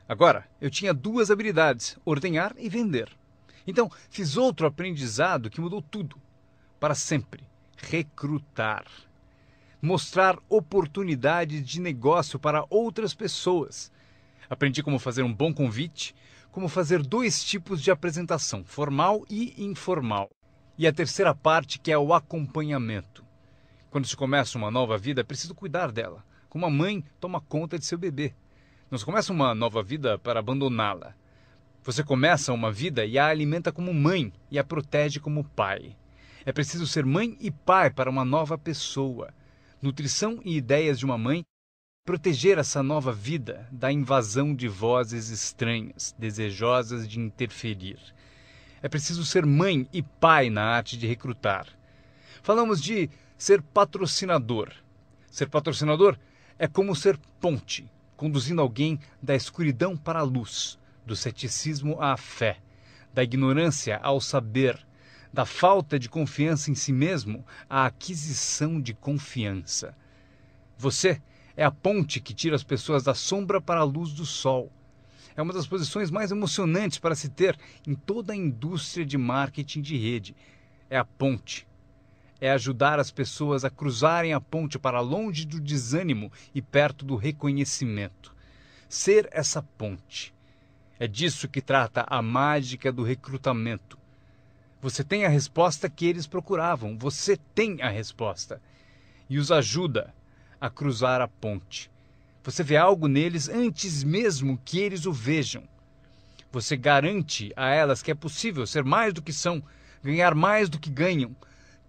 Agora, eu tinha duas habilidades, ordenhar e vender. Então, fiz outro aprendizado que mudou tudo. Para sempre, recrutar. Mostrar oportunidades de negócio para outras pessoas. Aprendi como fazer um bom convite, como fazer 2 tipos de apresentação, formal e informal. E a terceira parte, que é o acompanhamento. Quando se começa uma nova vida, é preciso cuidar dela, como a mãe toma conta de seu bebê. Não se começa uma nova vida para abandoná-la. Você começa uma vida e a alimenta como mãe e a protege como pai. É preciso ser mãe e pai para uma nova pessoa. Nutrição e ideias de uma mãe. Proteger essa nova vida da invasão de vozes estranhas, desejosas de interferir. É preciso ser mãe e pai na arte de recrutar. Falamos de ser patrocinador. Ser patrocinador é como ser ponte, conduzindo alguém da escuridão para a luz, do ceticismo à fé, da ignorância ao saber, da falta de confiança em si mesmo à aquisição de confiança. Você é a ponte que tira as pessoas da sombra para a luz do sol. É uma das posições mais emocionantes para se ter em toda a indústria de marketing de rede. É a ponte. É ajudar as pessoas a cruzarem a ponte para longe do desânimo e perto do reconhecimento. Ser essa ponte. É disso que trata a mágica do recrutamento. Você tem a resposta que eles procuravam. Você tem a resposta. E os ajuda a cruzar a ponte. Você vê algo neles antes mesmo que eles o vejam. Você garante a elas que é possível ser mais do que são, ganhar mais do que ganham,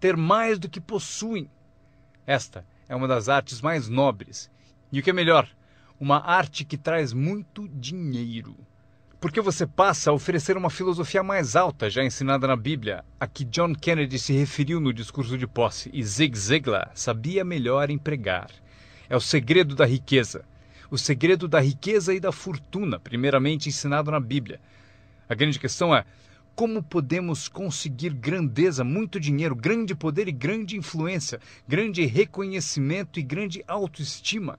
ter mais do que possuem. Esta é uma das artes mais nobres. E o que é melhor, uma arte que traz muito dinheiro. Porque você passa a oferecer uma filosofia mais alta já ensinada na Bíblia, a que John Kennedy se referiu no discurso de posse e Zig Ziglar sabia melhor empregar. É o segredo da riqueza. O segredo da riqueza e da fortuna, primeiramente ensinado na Bíblia. A grande questão é, como podemos conseguir grandeza, muito dinheiro, grande poder e grande influência, grande reconhecimento e grande autoestima.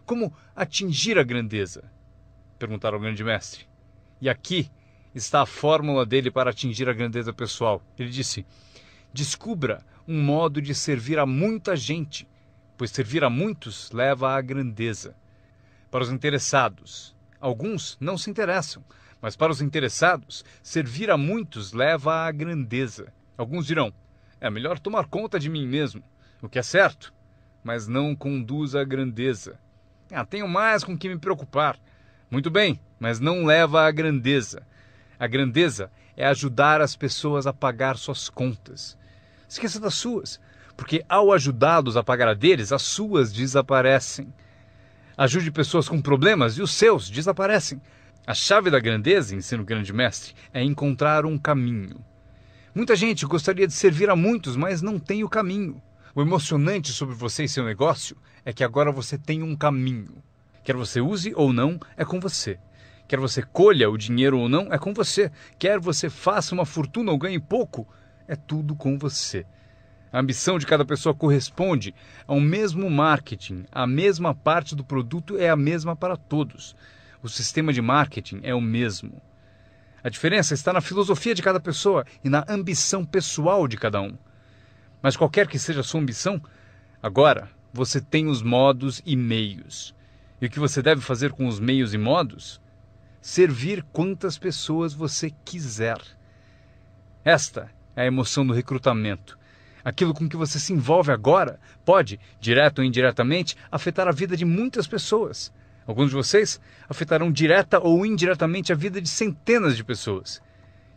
Como atingir a grandeza? Perguntaram ao grande mestre. E aqui está a fórmula dele para atingir a grandeza pessoal. Ele disse: descubra um modo de servir a muita gente, pois servir a muitos leva à grandeza. Para os interessados, alguns não se interessam, mas para os interessados, servir a muitos leva à grandeza. Alguns dirão: é melhor tomar conta de mim mesmo, o que é certo, mas não conduz à grandeza. Tenho mais com que me preocupar. Muito bem, mas não leva à grandeza. A grandeza é ajudar as pessoas a pagar suas contas. Esqueça das suas, porque ao ajudá-los a pagar a deles, as suas desaparecem. Ajude pessoas com problemas e os seus desaparecem. A chave da grandeza, ensina o grande mestre, é encontrar um caminho. Muita gente gostaria de servir a muitos, mas não tem o caminho. O emocionante sobre você e seu negócio é que agora você tem um caminho. Quer você use ou não, é com você. Quer você colha o dinheiro ou não, é com você. Quer você faça uma fortuna ou ganhe pouco, é tudo com você. A ambição de cada pessoa corresponde ao mesmo marketing. A mesma parte do produto é a mesma para todos. O sistema de marketing é o mesmo. A diferença está na filosofia de cada pessoa e na ambição pessoal de cada um. Mas qualquer que seja a sua ambição, agora você tem os modos e meios. E o que você deve fazer com os meios e modos? Servir quantas pessoas você quiser. Esta é a emoção do recrutamento. Aquilo com que você se envolve agora pode, direto ou indiretamente, afetar a vida de muitas pessoas. Alguns de vocês afetarão direta ou indiretamente a vida de centenas de pessoas.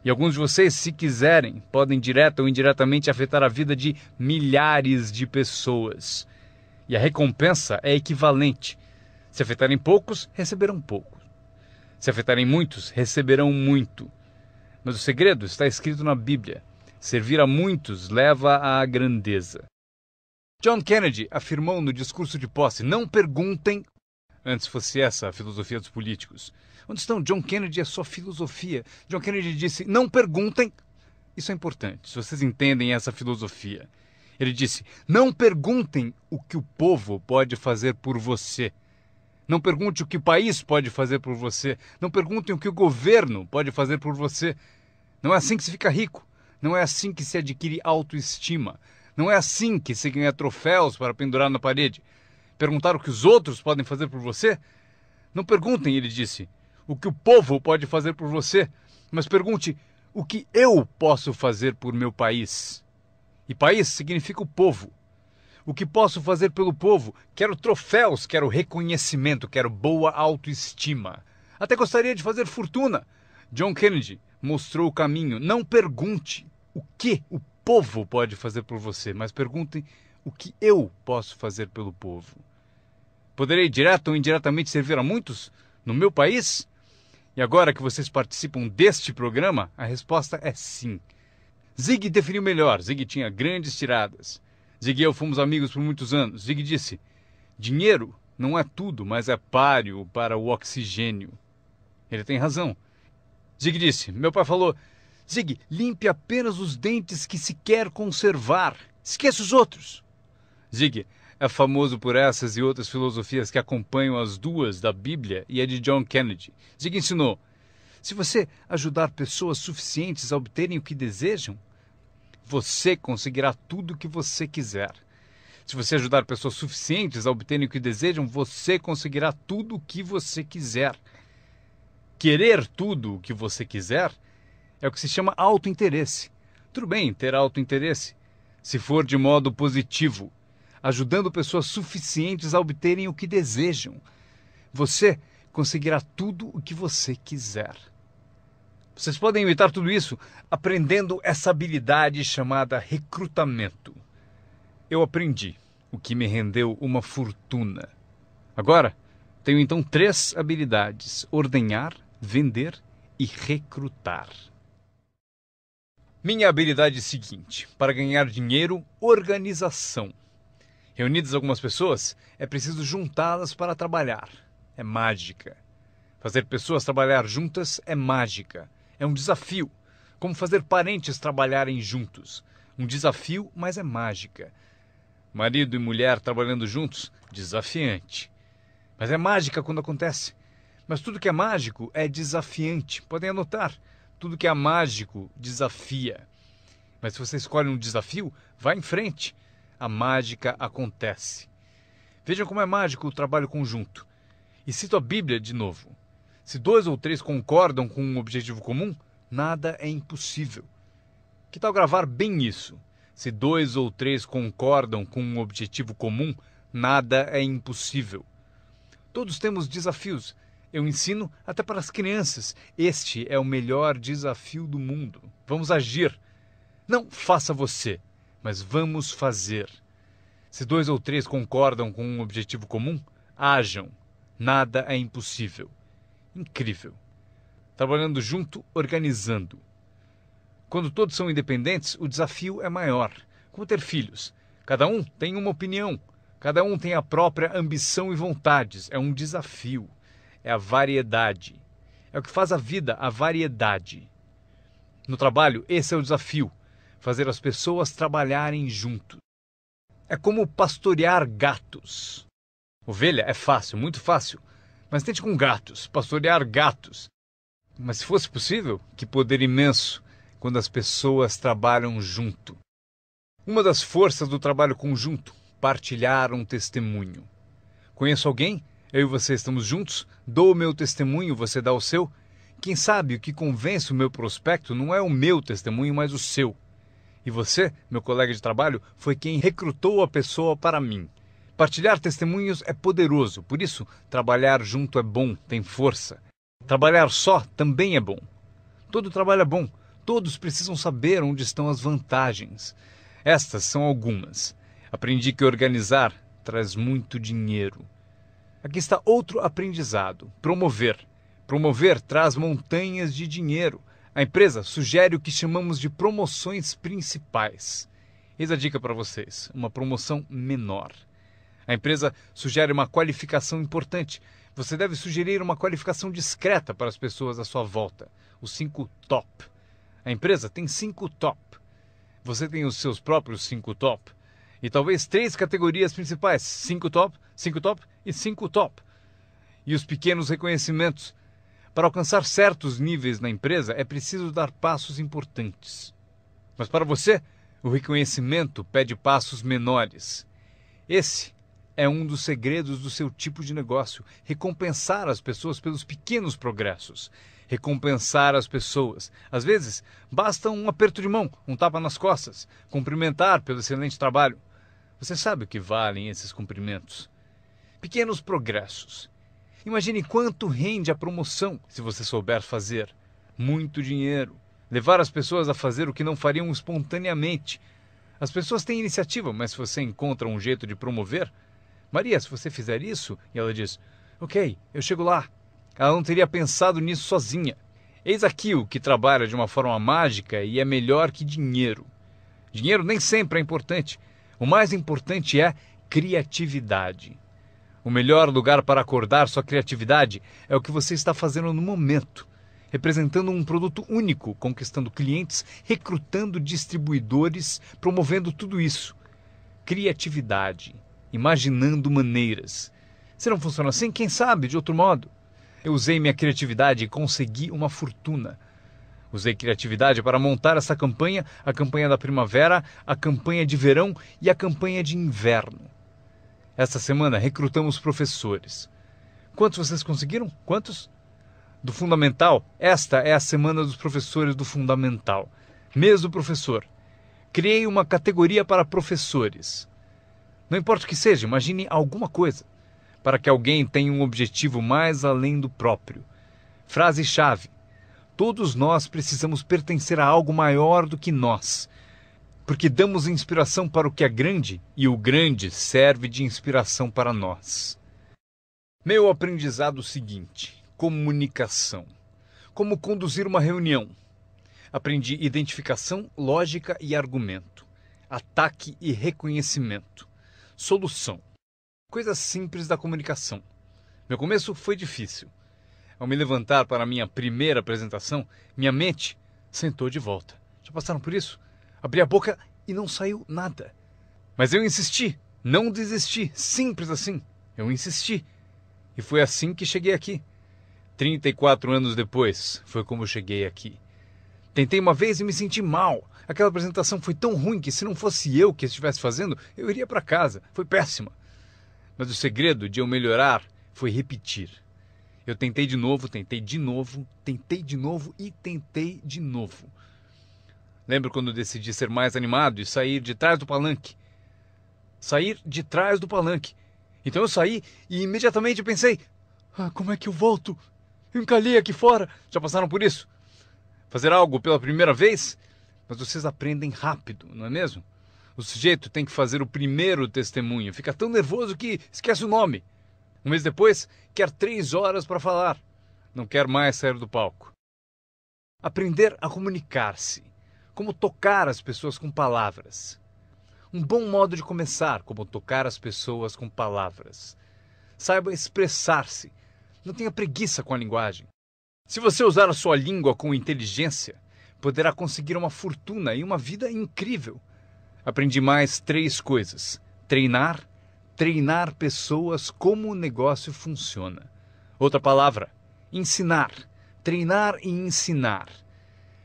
E alguns de vocês, se quiserem, podem direta ou indiretamente afetar a vida de milhares de pessoas. E a recompensa é equivalente. Se afetarem poucos, receberão pouco. Se afetarem muitos, receberão muito. Mas o segredo está escrito na Bíblia. Servir a muitos leva à grandeza. John Kennedy afirmou no discurso de posse: não perguntem. Antes fosse essa a filosofia dos políticos. Onde estão John Kennedy e a sua filosofia? John Kennedy disse: não perguntem. Isso é importante, se vocês entendem essa filosofia. Ele disse: não perguntem o que o povo pode fazer por você. Não pergunte o que o país pode fazer por você. Não perguntem o que o governo pode fazer por você. Não é assim que se fica rico. Não é assim que se adquire autoestima. Não é assim que se ganha troféus para pendurar na parede. Perguntar o que os outros podem fazer por você? Não perguntem, ele disse, o que o povo pode fazer por você, mas pergunte o que eu posso fazer por meu país. E país significa o povo. O que posso fazer pelo povo? Quero troféus, quero reconhecimento, quero boa autoestima. Até gostaria de fazer fortuna. John Kennedy mostrou o caminho. Não pergunte o que o povo pode fazer por você, mas perguntem o que eu posso fazer pelo povo. Poderei direto ou indiretamente servir a muitos no meu país? E agora que vocês participam deste programa, a resposta é sim. Zig definiu melhor. Zig tinha grandes tiradas. Zig e eu fomos amigos por muitos anos. Zig disse: dinheiro não é tudo, mas é páreo para o oxigênio. Ele tem razão. Zig disse: meu pai falou: Zig, limpe apenas os dentes que se quer conservar. Esqueça os outros. Zig é famoso por essas e outras filosofias que acompanham as duas da Bíblia e a de John Kennedy. Zig ensinou: se você ajudar pessoas suficientes a obterem o que desejam, você conseguirá tudo o que você quiser. Se você ajudar pessoas suficientes a obterem o que desejam, você conseguirá tudo o que você quiser. Querer tudo o que você quiser é o que se chama autointeresse. Tudo bem ter autointeresse, se for de modo positivo, ajudando pessoas suficientes a obterem o que desejam. Você conseguirá tudo o que você quiser. Vocês podem imitar tudo isso aprendendo essa habilidade chamada recrutamento. Eu aprendi, o que me rendeu uma fortuna. Agora, tenho então 3 habilidades: ordenhar, vender e recrutar. Minha habilidade seguinte: para ganhar dinheiro, organização. Reunidas algumas pessoas, é preciso juntá-las para trabalhar. É mágica. Fazer pessoas trabalhar juntas é mágica. É um desafio. Como fazer parentes trabalharem juntos. Um desafio, mas é mágica. Marido e mulher trabalhando juntos, desafiante. Mas é mágica quando acontece. Mas tudo que é mágico é desafiante. Podem anotar. Tudo que é mágico desafia. Mas se você escolhe um desafio, vá em frente. A mágica acontece. Vejam como é mágico o trabalho conjunto. E cito a Bíblia de novo. Se 2 ou 3 concordam com um objetivo comum, nada é impossível. Que tal gravar bem isso? Se 2 ou 3 concordam com um objetivo comum, nada é impossível. Todos temos desafios. Eu ensino até para as crianças. Este é o melhor desafio do mundo. Vamos agir. Não faça você, mas vamos fazer. Se 2 ou 3 concordam com um objetivo comum, hajam. Nada é impossível. Incrível. Trabalhando junto, organizando. Quando todos são independentes, o desafio é maior. Como ter filhos. Cada um tem uma opinião. Cada um tem a própria ambição e vontades. É um desafio. É a variedade. É o que faz a vida, a variedade. No trabalho, esse é o desafio. Fazer as pessoas trabalharem juntos. É como pastorear gatos. Ovelha é fácil, muito fácil. Mas tente com gatos, pastorear gatos. Mas se fosse possível, que poder imenso quando as pessoas trabalham junto. Uma das forças do trabalho conjunto, partilhar um testemunho. Conheço alguém? Eu e você estamos juntos? Dou o meu testemunho, você dá o seu? Quem sabe o que convence o meu prospecto não é o meu testemunho, mas o seu. E você, meu colega de trabalho, foi quem recrutou a pessoa para mim. Partilhar testemunhos é poderoso, por isso trabalhar junto é bom, tem força. Trabalhar só também é bom. Todo trabalho é bom, todos precisam saber onde estão as vantagens. Estas são algumas. Aprendi que organizar traz muito dinheiro. Aqui está outro aprendizado, promover. Promover traz montanhas de dinheiro. A empresa sugere o que chamamos de promoções principais. Eis a dica para vocês, uma promoção menor. A empresa sugere uma qualificação importante. Você deve sugerir uma qualificação discreta para as pessoas à sua volta. Os 5 top. A empresa tem 5 top. Você tem os seus próprios 5 top. E talvez 3 categorias principais. 5 top, 5 top e 5 top. E os pequenos reconhecimentos. Para alcançar certos níveis na empresa, é preciso dar passos importantes. Mas para você, o reconhecimento pede passos menores. Esse é um dos segredos do seu tipo de negócio. Recompensar as pessoas pelos pequenos progressos. Recompensar as pessoas. Às vezes, basta um aperto de mão, um tapa nas costas. Cumprimentar pelo excelente trabalho. Você sabe o que valem esses cumprimentos. Pequenos progressos. Imagine quanto rende a promoção se você souber fazer. Muito dinheiro. Levar as pessoas a fazer o que não fariam espontaneamente. As pessoas têm iniciativa, mas se você encontra um jeito de promover... Maria, se você fizer isso... E ela diz, ok, eu chego lá. Ela não teria pensado nisso sozinha. Eis aqui o que trabalha de uma forma mágica e é melhor que dinheiro. Dinheiro nem sempre é importante. O mais importante é criatividade. O melhor lugar para acordar sua criatividade é o que você está fazendo no momento. Representando um produto único, conquistando clientes, recrutando distribuidores, promovendo tudo isso. Criatividade. Imaginando maneiras. Se não funciona assim, quem sabe de outro modo? Eu usei minha criatividade e consegui uma fortuna. Usei criatividade para montar essa campanha, a campanha da primavera, a campanha de verão e a campanha de inverno. Esta semana recrutamos professores. Quantos vocês conseguiram? Quantos? Do Fundamental, esta é a semana dos professores do Fundamental. Mês do professor. Criei uma categoria para professores. Não importa o que seja, imagine alguma coisa. Para que alguém tenha um objetivo mais além do próprio. Frase-chave. Todos nós precisamos pertencer a algo maior do que nós. Porque damos inspiração para o que é grande e o grande serve de inspiração para nós. Meu aprendizado seguinte. Comunicação. Como conduzir uma reunião. Aprendi identificação, lógica e argumento. Ataque e reconhecimento. Solução. Coisas simples da comunicação. Meu começo foi difícil. Ao me levantar para a minha primeira apresentação, minha mente sentou de volta. Já passaram por isso? Abri a boca e não saiu nada. Mas eu insisti, não desisti, simples assim. Eu insisti. E foi assim que cheguei aqui. 34 anos depois, foi como eu cheguei aqui. Tentei uma vez e me senti mal. Aquela apresentação foi tão ruim que se não fosse eu que estivesse fazendo, eu iria para casa. Foi péssima. Mas o segredo de eu melhorar foi repetir. Eu tentei de novo, tentei de novo, tentei de novo e tentei de novo. Lembro quando decidi ser mais animado e sair de trás do palanque. Sair de trás do palanque. Então eu saí e imediatamente pensei, como é que eu volto? Eu encalhei aqui fora. Já passaram por isso? Fazer algo pela primeira vez? Mas vocês aprendem rápido, não é mesmo? O sujeito tem que fazer o primeiro testemunho. Fica tão nervoso que esquece o nome. Um mês depois, quer 3 horas para falar. Não quer mais sair do palco. Aprender a comunicar-se. Como tocar as pessoas com palavras. Um bom modo de começar, como tocar as pessoas com palavras. Saiba expressar-se. Não tenha preguiça com a linguagem. Se você usar a sua língua com inteligência, poderá conseguir uma fortuna e uma vida incrível. Aprendi mais 3 coisas. Treinar pessoas como o negócio funciona. Outra palavra, ensinar. Treinar e ensinar.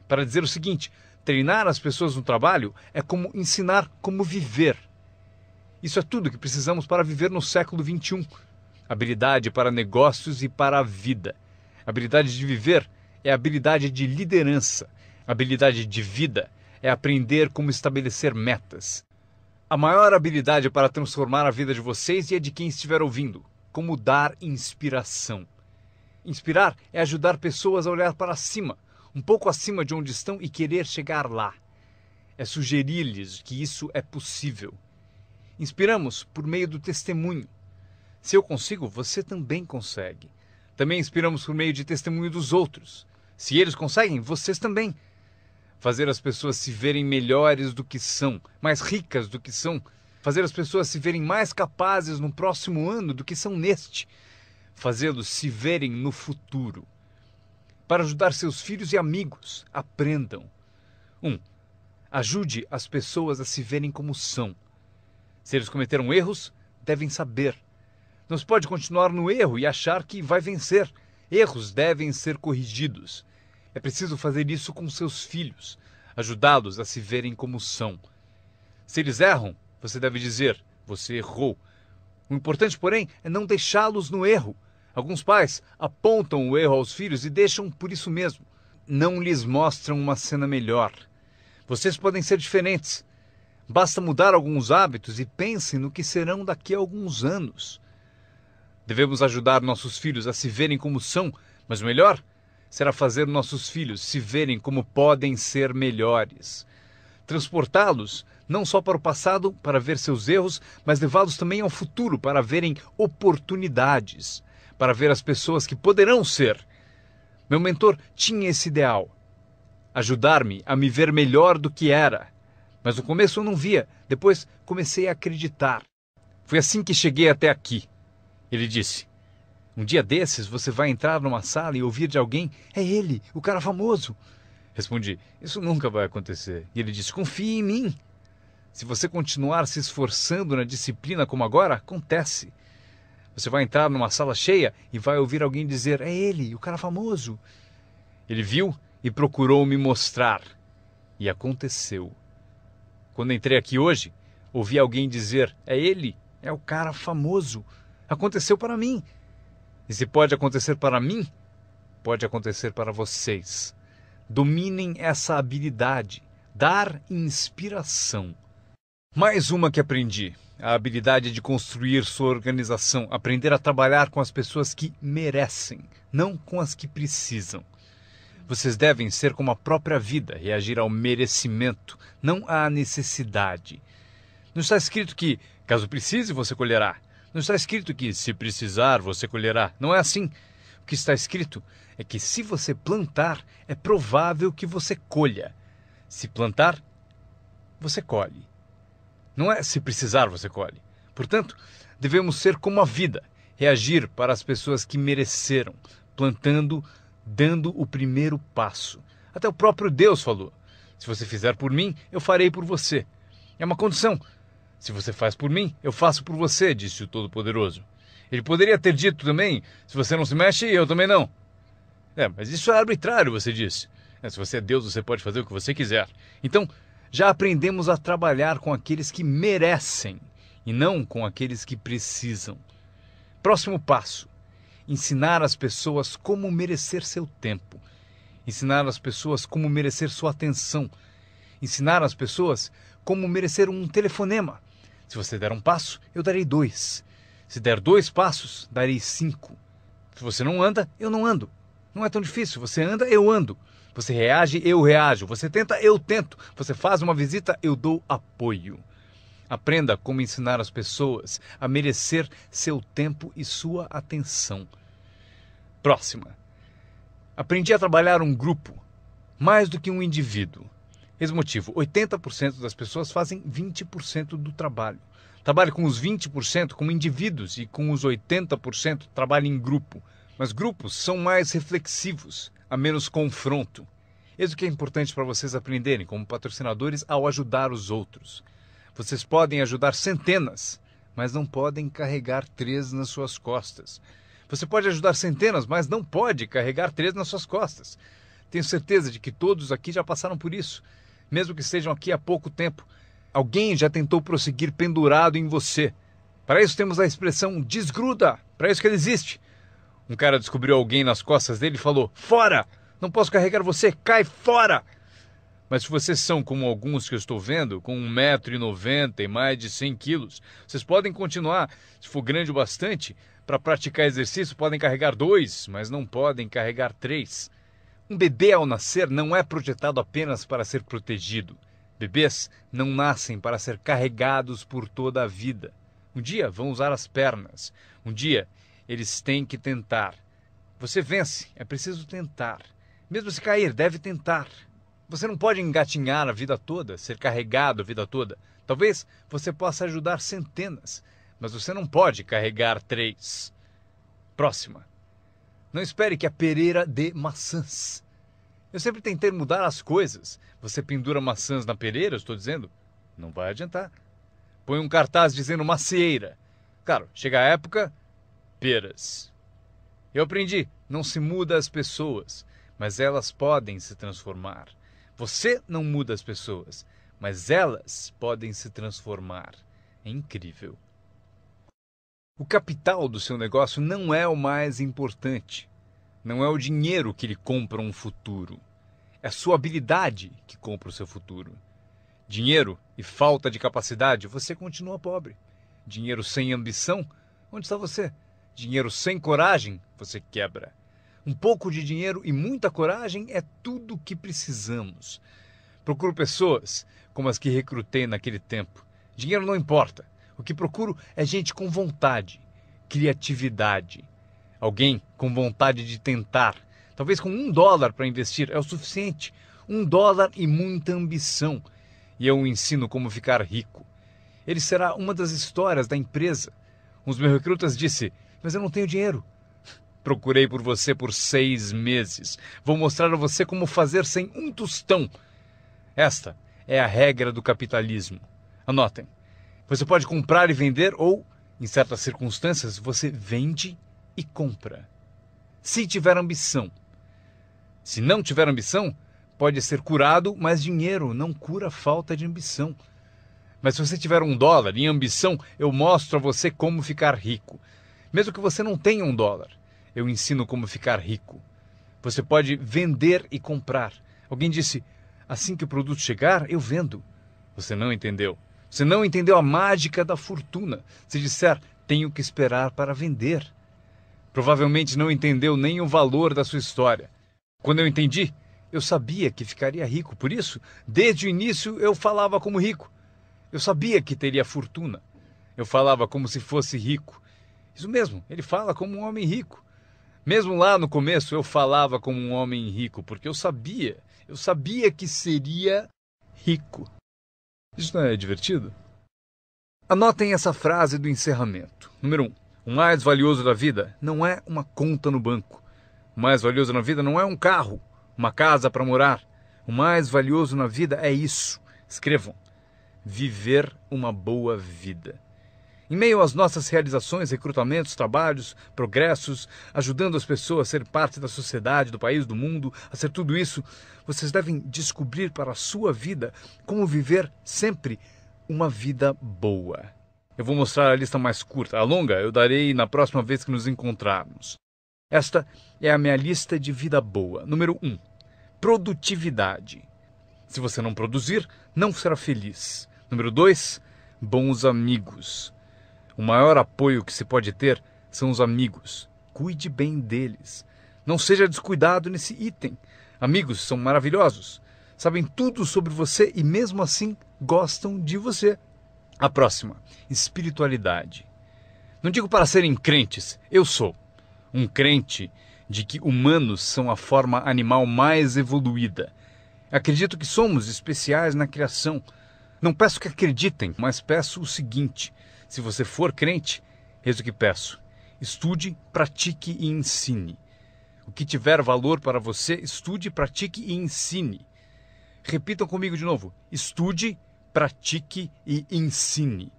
Para dizer o seguinte, treinar as pessoas no trabalho é como ensinar como viver. Isso é tudo que precisamos para viver no século XXI. Habilidade para negócios e para a vida. Habilidade de viver é habilidade de liderança. Habilidade de vida é aprender como estabelecer metas. A maior habilidade para transformar a vida de vocês e a de quem estiver ouvindo. Como dar inspiração. Inspirar é ajudar pessoas a olhar para cima, um pouco acima de onde estão e querer chegar lá. É sugerir-lhes que isso é possível. Inspiramos por meio do testemunho. Se eu consigo, você também consegue. Também inspiramos por meio de testemunho dos outros. Se eles conseguem, vocês também. Fazer as pessoas se verem melhores do que são, mais ricas do que são. Fazer as pessoas se verem mais capazes no próximo ano do que são neste. Fazê-los se verem no futuro. Para ajudar seus filhos e amigos, aprendam. 1. Ajude as pessoas a se verem como são. Se eles cometeram erros, devem saber. Não se pode continuar no erro e achar que vai vencer. Erros devem ser corrigidos. É preciso fazer isso com seus filhos, ajudá-los a se verem como são. Se eles erram, você deve dizer, você errou. O importante, porém, é não deixá-los no erro. Alguns pais apontam o erro aos filhos e deixam por isso mesmo. Não lhes mostram uma cena melhor. Vocês podem ser diferentes. Basta mudar alguns hábitos e pensem no que serão daqui a alguns anos. Devemos ajudar nossos filhos a se verem como são, mas o melhor será fazer nossos filhos se verem como podem ser melhores. Transportá-los não só para o passado para ver seus erros, mas levá-los também ao futuro para verem oportunidades, para ver as pessoas que poderão ser. Meu mentor tinha esse ideal, ajudar-me a me ver melhor do que era. Mas no começo eu não via, depois comecei a acreditar. Foi assim que cheguei até aqui. Ele disse, um dia desses você vai entrar numa sala e ouvir de alguém, é ele, o cara famoso. Respondi, isso nunca vai acontecer. E ele disse, confie em mim. Se você continuar se esforçando na disciplina como agora, acontece. Você vai entrar numa sala cheia e vai ouvir alguém dizer, é ele, o cara famoso. Ele viu e procurou me mostrar. E aconteceu. Quando entrei aqui hoje, ouvi alguém dizer, é ele, é o cara famoso. Aconteceu para mim. E se pode acontecer para mim, pode acontecer para vocês. Dominem essa habilidade, dar inspiração. Mais uma que aprendi, a habilidade de construir sua organização, aprender a trabalhar com as pessoas que merecem, não com as que precisam. Vocês devem ser como a própria vida, reagir ao merecimento, não à necessidade. Não está escrito que, caso precise, você colherá. Não está escrito que, se precisar, você colherá. Não é assim. O que está escrito é que, se você plantar, é provável que você colha. Se plantar, você colhe. Não é se precisar, você colhe. Portanto, devemos ser como a vida, reagir para as pessoas que mereceram, plantando, dando o primeiro passo, Até o próprio Deus falou: se você fizer por mim, eu farei por você. É uma condição. Se você faz por mim, eu faço por você, disse o Todo-Poderoso. Ele poderia ter dito também: se você não se mexe, eu também não. Mas isso é arbitrário, você disse. Se você é Deus, você pode fazer o que você quiser. Então, já aprendemos a trabalhar com aqueles que merecem e não com aqueles que precisam. Próximo passo: ensinar as pessoas como merecer seu tempo. Ensinar as pessoas como merecer sua atenção. Ensinar as pessoas como merecer um telefonema. Se você der um passo, eu darei 2. Se der 2 passos, darei 5. Se você não anda, eu não ando. Não é tão difícil. Você anda, eu ando. Você reage, eu reajo. Você tenta, eu tento. Você faz uma visita, eu dou apoio. Aprenda como ensinar as pessoas a merecer seu tempo e sua atenção. Próxima. Aprendi a trabalhar um grupo, mais do que um indivíduo. Esse motivo: 80% das pessoas fazem 20% do trabalho. Trabalhe com os 20% como indivíduos e com os 80% trabalhe em grupo. Mas grupos são mais reflexivos, há menos confronto. Isso que é importante para vocês aprenderem como patrocinadores ao ajudar os outros. Vocês podem ajudar centenas, mas não podem carregar 3 nas suas costas. Você pode ajudar centenas, mas não pode carregar 3 nas suas costas. Tenho certeza de que todos aqui já passaram por isso. Mesmo que estejam aqui há pouco tempo, alguém já tentou prosseguir pendurado em você. Para isso temos a expressão desgruda, para isso que ele existe. Um cara descobriu alguém nas costas dele e falou: fora! Não posso carregar você, cai fora! Mas se vocês são como alguns que eu estou vendo, com 1,90 m e mais de 100 quilos, vocês podem continuar, se for grande o bastante, para praticar exercício podem carregar 2, mas não podem carregar 3. Um bebê ao nascer não é projetado apenas para ser protegido. Bebês não nascem para ser carregados por toda a vida. Um dia vão usar as pernas. Um dia eles têm que tentar. Você vence, é preciso tentar. Mesmo se cair, deve tentar. Você não pode engatinhar a vida toda, ser carregado a vida toda. Talvez você possa ajudar centenas, mas você não pode carregar 3. Próxima. Não espere que a pereira dê maçãs. Eu sempre tentei mudar as coisas. Você pendura maçãs na pereira, estou dizendo? Não vai adiantar. Põe um cartaz dizendo macieira. Claro, chega a época, peras. Eu aprendi, não se muda as pessoas, mas elas podem se transformar. Você não muda as pessoas, mas elas podem se transformar. É incrível. O capital do seu negócio não é o mais importante. Não é o dinheiro que lhe compra um futuro. É a sua habilidade que compra o seu futuro. Dinheiro e falta de capacidade, você continua pobre. Dinheiro sem ambição, onde está você? Dinheiro sem coragem, você quebra. Um pouco de dinheiro e muita coragem é tudo o que precisamos. Procuro pessoas como as que recrutei naquele tempo. Dinheiro não importa. O que procuro é gente com vontade, criatividade. Alguém com vontade de tentar. Talvez com $1 para investir é o suficiente. $1 e muita ambição. E eu o ensino como ficar rico. Ele será uma das histórias da empresa. Um dos meus recrutas disse: mas eu não tenho dinheiro. Procurei por você por 6 meses. Vou mostrar a você como fazer sem um tostão. Esta é a regra do capitalismo. Anotem. Você pode comprar e vender ou, em certas circunstâncias, você vende e compra. Se tiver ambição. Se não tiver ambição, pode ser curado, mas dinheiro não cura a falta de ambição. Mas se você tiver $1 em ambição, eu mostro a você como ficar rico. Mesmo que você não tenha $1, eu ensino como ficar rico. Você pode vender e comprar. Alguém disse: assim que o produto chegar, eu vendo. Você não entendeu. Você não entendeu a mágica da fortuna. Se disser: tenho que esperar para vender. Provavelmente não entendeu nem o valor da sua história. Quando eu entendi, eu sabia que ficaria rico. Por isso, desde o início, eu falava como rico. Eu sabia que teria fortuna. Eu falava como se fosse rico. Isso mesmo, ele fala como um homem rico. Mesmo lá no começo, eu falava como um homem rico, porque eu sabia que seria rico. Isso não é divertido? Anotem essa frase do encerramento. Número 1. O mais valioso da vida não é uma conta no banco. O mais valioso na vida não é um carro. O uma casa para morar. O mais valioso na vida é isso. Escrevam: viver uma boa vida. Em meio às nossas realizações, recrutamentos, trabalhos, progressos, ajudando as pessoas a ser parte da sociedade, do país, do mundo, a ser tudo isso, vocês devem descobrir para a sua vida como viver sempre uma vida boa. Eu vou mostrar a lista mais curta. A longa eu darei na próxima vez que nos encontrarmos. Esta é a minha lista de vida boa. Número 1. Produtividade. Se você não produzir, não será feliz. Número 2. Bons amigos. O maior apoio que se pode ter são os amigos. Cuide bem deles. Não seja descuidado nesse item. Amigos são maravilhosos. Sabem tudo sobre você e mesmo assim gostam de você. A próxima, espiritualidade. Não digo para serem crentes, eu sou um crente de que humanos são a forma animal mais evoluída. Acredito que somos especiais na criação. Não peço que acreditem, mas peço o seguinte: se você for crente, eis o que peço: estude, pratique e ensine. O que tiver valor para você, estude, pratique e ensine. Repitam comigo de novo: estude, pratique e ensine.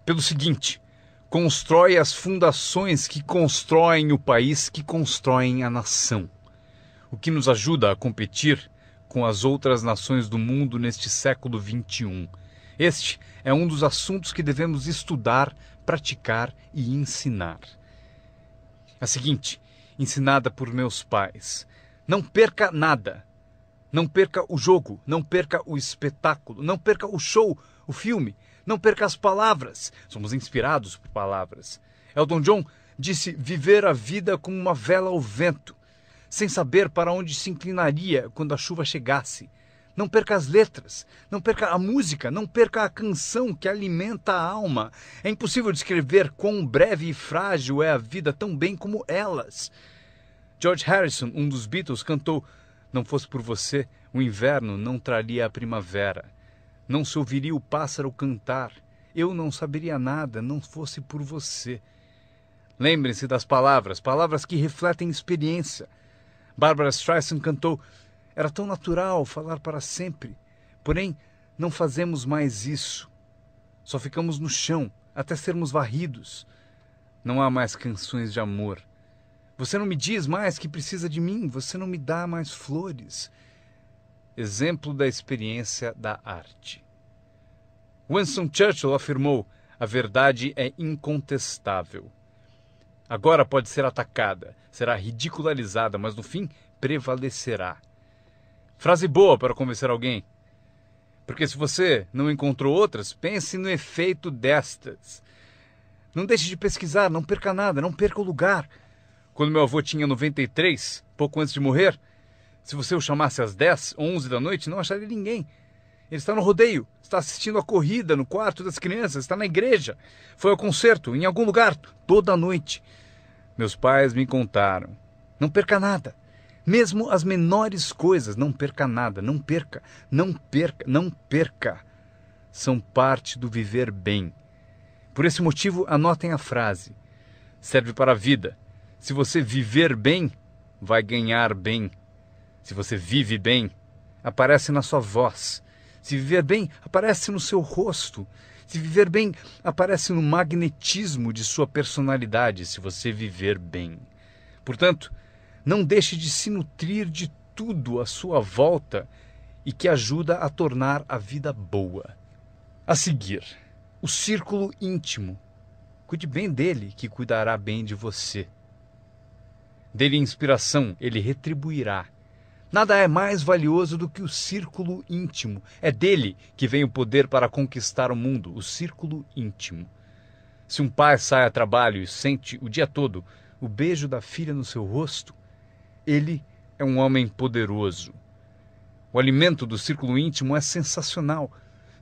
Pelo seguinte: constrói as fundações que constroem o país, que constroem a nação. O que nos ajuda a competir com as outras nações do mundo neste século XXI. Este é um dos assuntos que devemos estudar, praticar e ensinar. A seguinte, ensinada por meus pais: não perca nada. Não perca o jogo, não perca o espetáculo, não perca o show, o filme, não perca as palavras. Somos inspirados por palavras. Elton John disse viver a vida como uma vela ao vento, sem saber para onde se inclinaria quando a chuva chegasse. Não perca as letras, não perca a música, não perca a canção que alimenta a alma. É impossível descrever quão breve e frágil é a vida tão bem como elas. George Harrison, um dos Beatles, cantou: não fosse por você, o inverno não traria a primavera. Não se ouviria o pássaro cantar. Eu não saberia nada, não fosse por você. Lembrem-se das palavras, palavras que refletem experiência. Barbra Streisand cantou: era tão natural falar para sempre, porém não fazemos mais isso. Só ficamos no chão, até sermos varridos. Não há mais canções de amor. Você não me diz mais que precisa de mim, você não me dá mais flores. Exemplo da experiência da arte. Winston Churchill afirmou: a verdade é incontestável. Agora pode ser atacada, será ridicularizada, mas no fim prevalecerá. Frase boa para convencer alguém. Porque se você não encontrou outras, pense no efeito destas. Não deixe de pesquisar, não perca nada, não perca o lugar. Quando meu avô tinha 93, pouco antes de morrer, se você o chamasse às 10, 11 da noite, não acharia ninguém. Ele está no rodeio, está assistindo a corrida no quarto das crianças, está na igreja, foi ao concerto, em algum lugar, toda a noite. Meus pais me contaram: não perca nada. Mesmo as menores coisas, não perca nada, não perca, não perca, não perca. São parte do viver bem. Por esse motivo, anotem a frase. Serve para a vida. Se você viver bem, vai ganhar bem. Se você vive bem, aparece na sua voz. Se viver bem, aparece no seu rosto. Se viver bem, aparece no magnetismo de sua personalidade, se você viver bem. Portanto, não deixe de se nutrir de tudo à sua volta e que ajuda a tornar a vida boa. A seguir, o círculo íntimo. Cuide bem dele, que cuidará bem de você. Dê-lhe inspiração, ele retribuirá. Nada é mais valioso do que o círculo íntimo. É dele que vem o poder para conquistar o mundo, o círculo íntimo. Se um pai sai a trabalho e sente o dia todo o beijo da filha no seu rosto, ele é um homem poderoso. O alimento do círculo íntimo é sensacional.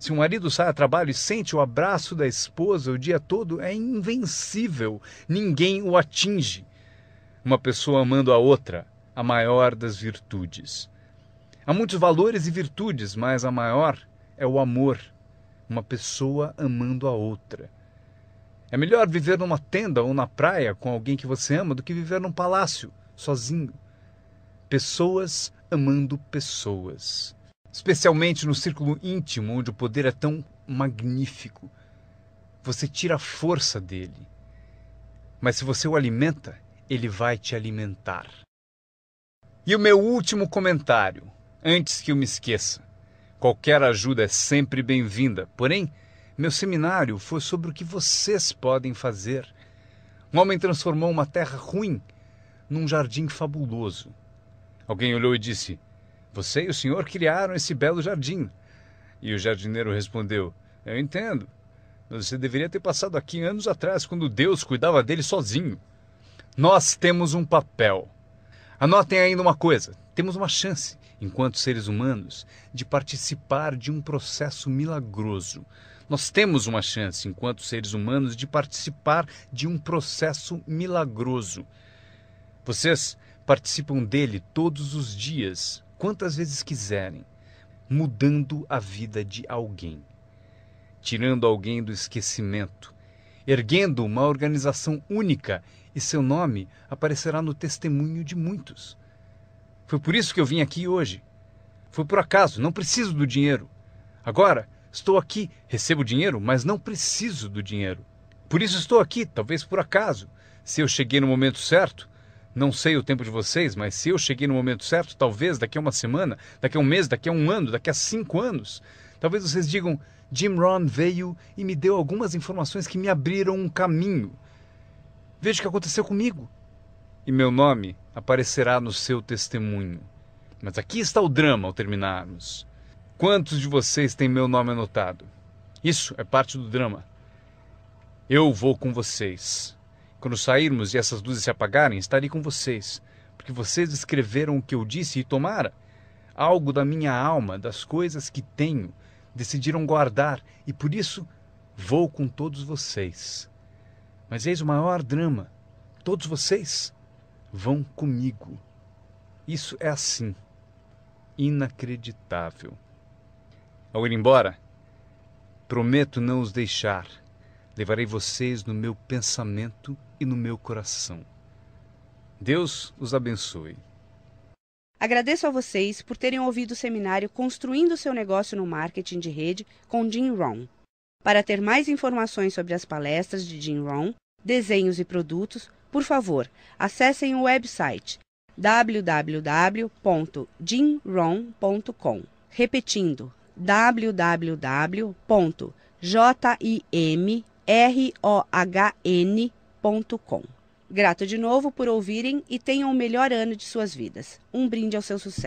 Se um marido sai a trabalho e sente o abraço da esposa o dia todo, é invencível. Ninguém o atinge. Uma pessoa amando a outra, a maior das virtudes. Há muitos valores e virtudes, mas a maior é o amor. Uma pessoa amando a outra. É melhor viver numa tenda ou na praia com alguém que você ama do que viver num palácio, sozinho. Pessoas amando pessoas. Especialmente no círculo íntimo, onde o poder é tão magnífico. Você tira a força dele. Mas se você o alimenta, ele vai te alimentar. E o meu último comentário, antes que eu me esqueça. Qualquer ajuda é sempre bem-vinda. Porém, meu seminário foi sobre o que vocês podem fazer. Um homem transformou uma terra ruim num jardim fabuloso. Alguém olhou e disse: "Você e o senhor criaram esse belo jardim." E o jardineiro respondeu: "Eu entendo. Mas você deveria ter passado aqui anos atrás, quando Deus cuidava dele sozinho." Nós temos um papel. Anotem ainda uma coisa. Temos uma chance, enquanto seres humanos, de participar de um processo milagroso. Nós temos uma chance, enquanto seres humanos, de participar de um processo milagroso. Vocês participam dele todos os dias, quantas vezes quiserem, mudando a vida de alguém, tirando alguém do esquecimento, erguendo uma organização única, e seu nome aparecerá no testemunho de muitos. Foi por isso que eu vim aqui hoje. Foi por acaso, não preciso do dinheiro. Agora, estou aqui, recebo dinheiro, mas não preciso do dinheiro. Por isso estou aqui, talvez por acaso. Se eu cheguei no momento certo, não sei o tempo de vocês, mas se eu cheguei no momento certo, talvez daqui a uma semana, daqui a um mês, daqui a um ano, daqui a 5 anos, talvez vocês digam: Jim Rohn veio e me deu algumas informações que me abriram um caminho. Veja o que aconteceu comigo. E meu nome aparecerá no seu testemunho. Mas aqui está o drama ao terminarmos. Quantos de vocês têm meu nome anotado? Isso é parte do drama. Eu vou com vocês. Quando sairmos e essas luzes se apagarem, estarei com vocês. Porque vocês escreveram o que eu disse e tomara algo da minha alma, das coisas que tenho, decidiram guardar. E por isso vou com todos vocês. Mas eis o maior drama. Todos vocês vão comigo. Isso é assim. Inacreditável. Ao ir embora, prometo não os deixar. Levarei vocês no meu pensamento e no meu coração. Deus os abençoe. Agradeço a vocês por terem ouvido o seminário Construindo seu Negócio no Marketing de Rede com Jim Rohn. Para ter mais informações sobre as palestras de Jim Rohn, desenhos e produtos, por favor, acessem o website www.jimrohn.com. Repetindo, www.jimrohn.com. Grato de novo por ouvirem e tenham o melhor ano de suas vidas. Um brinde ao seu sucesso.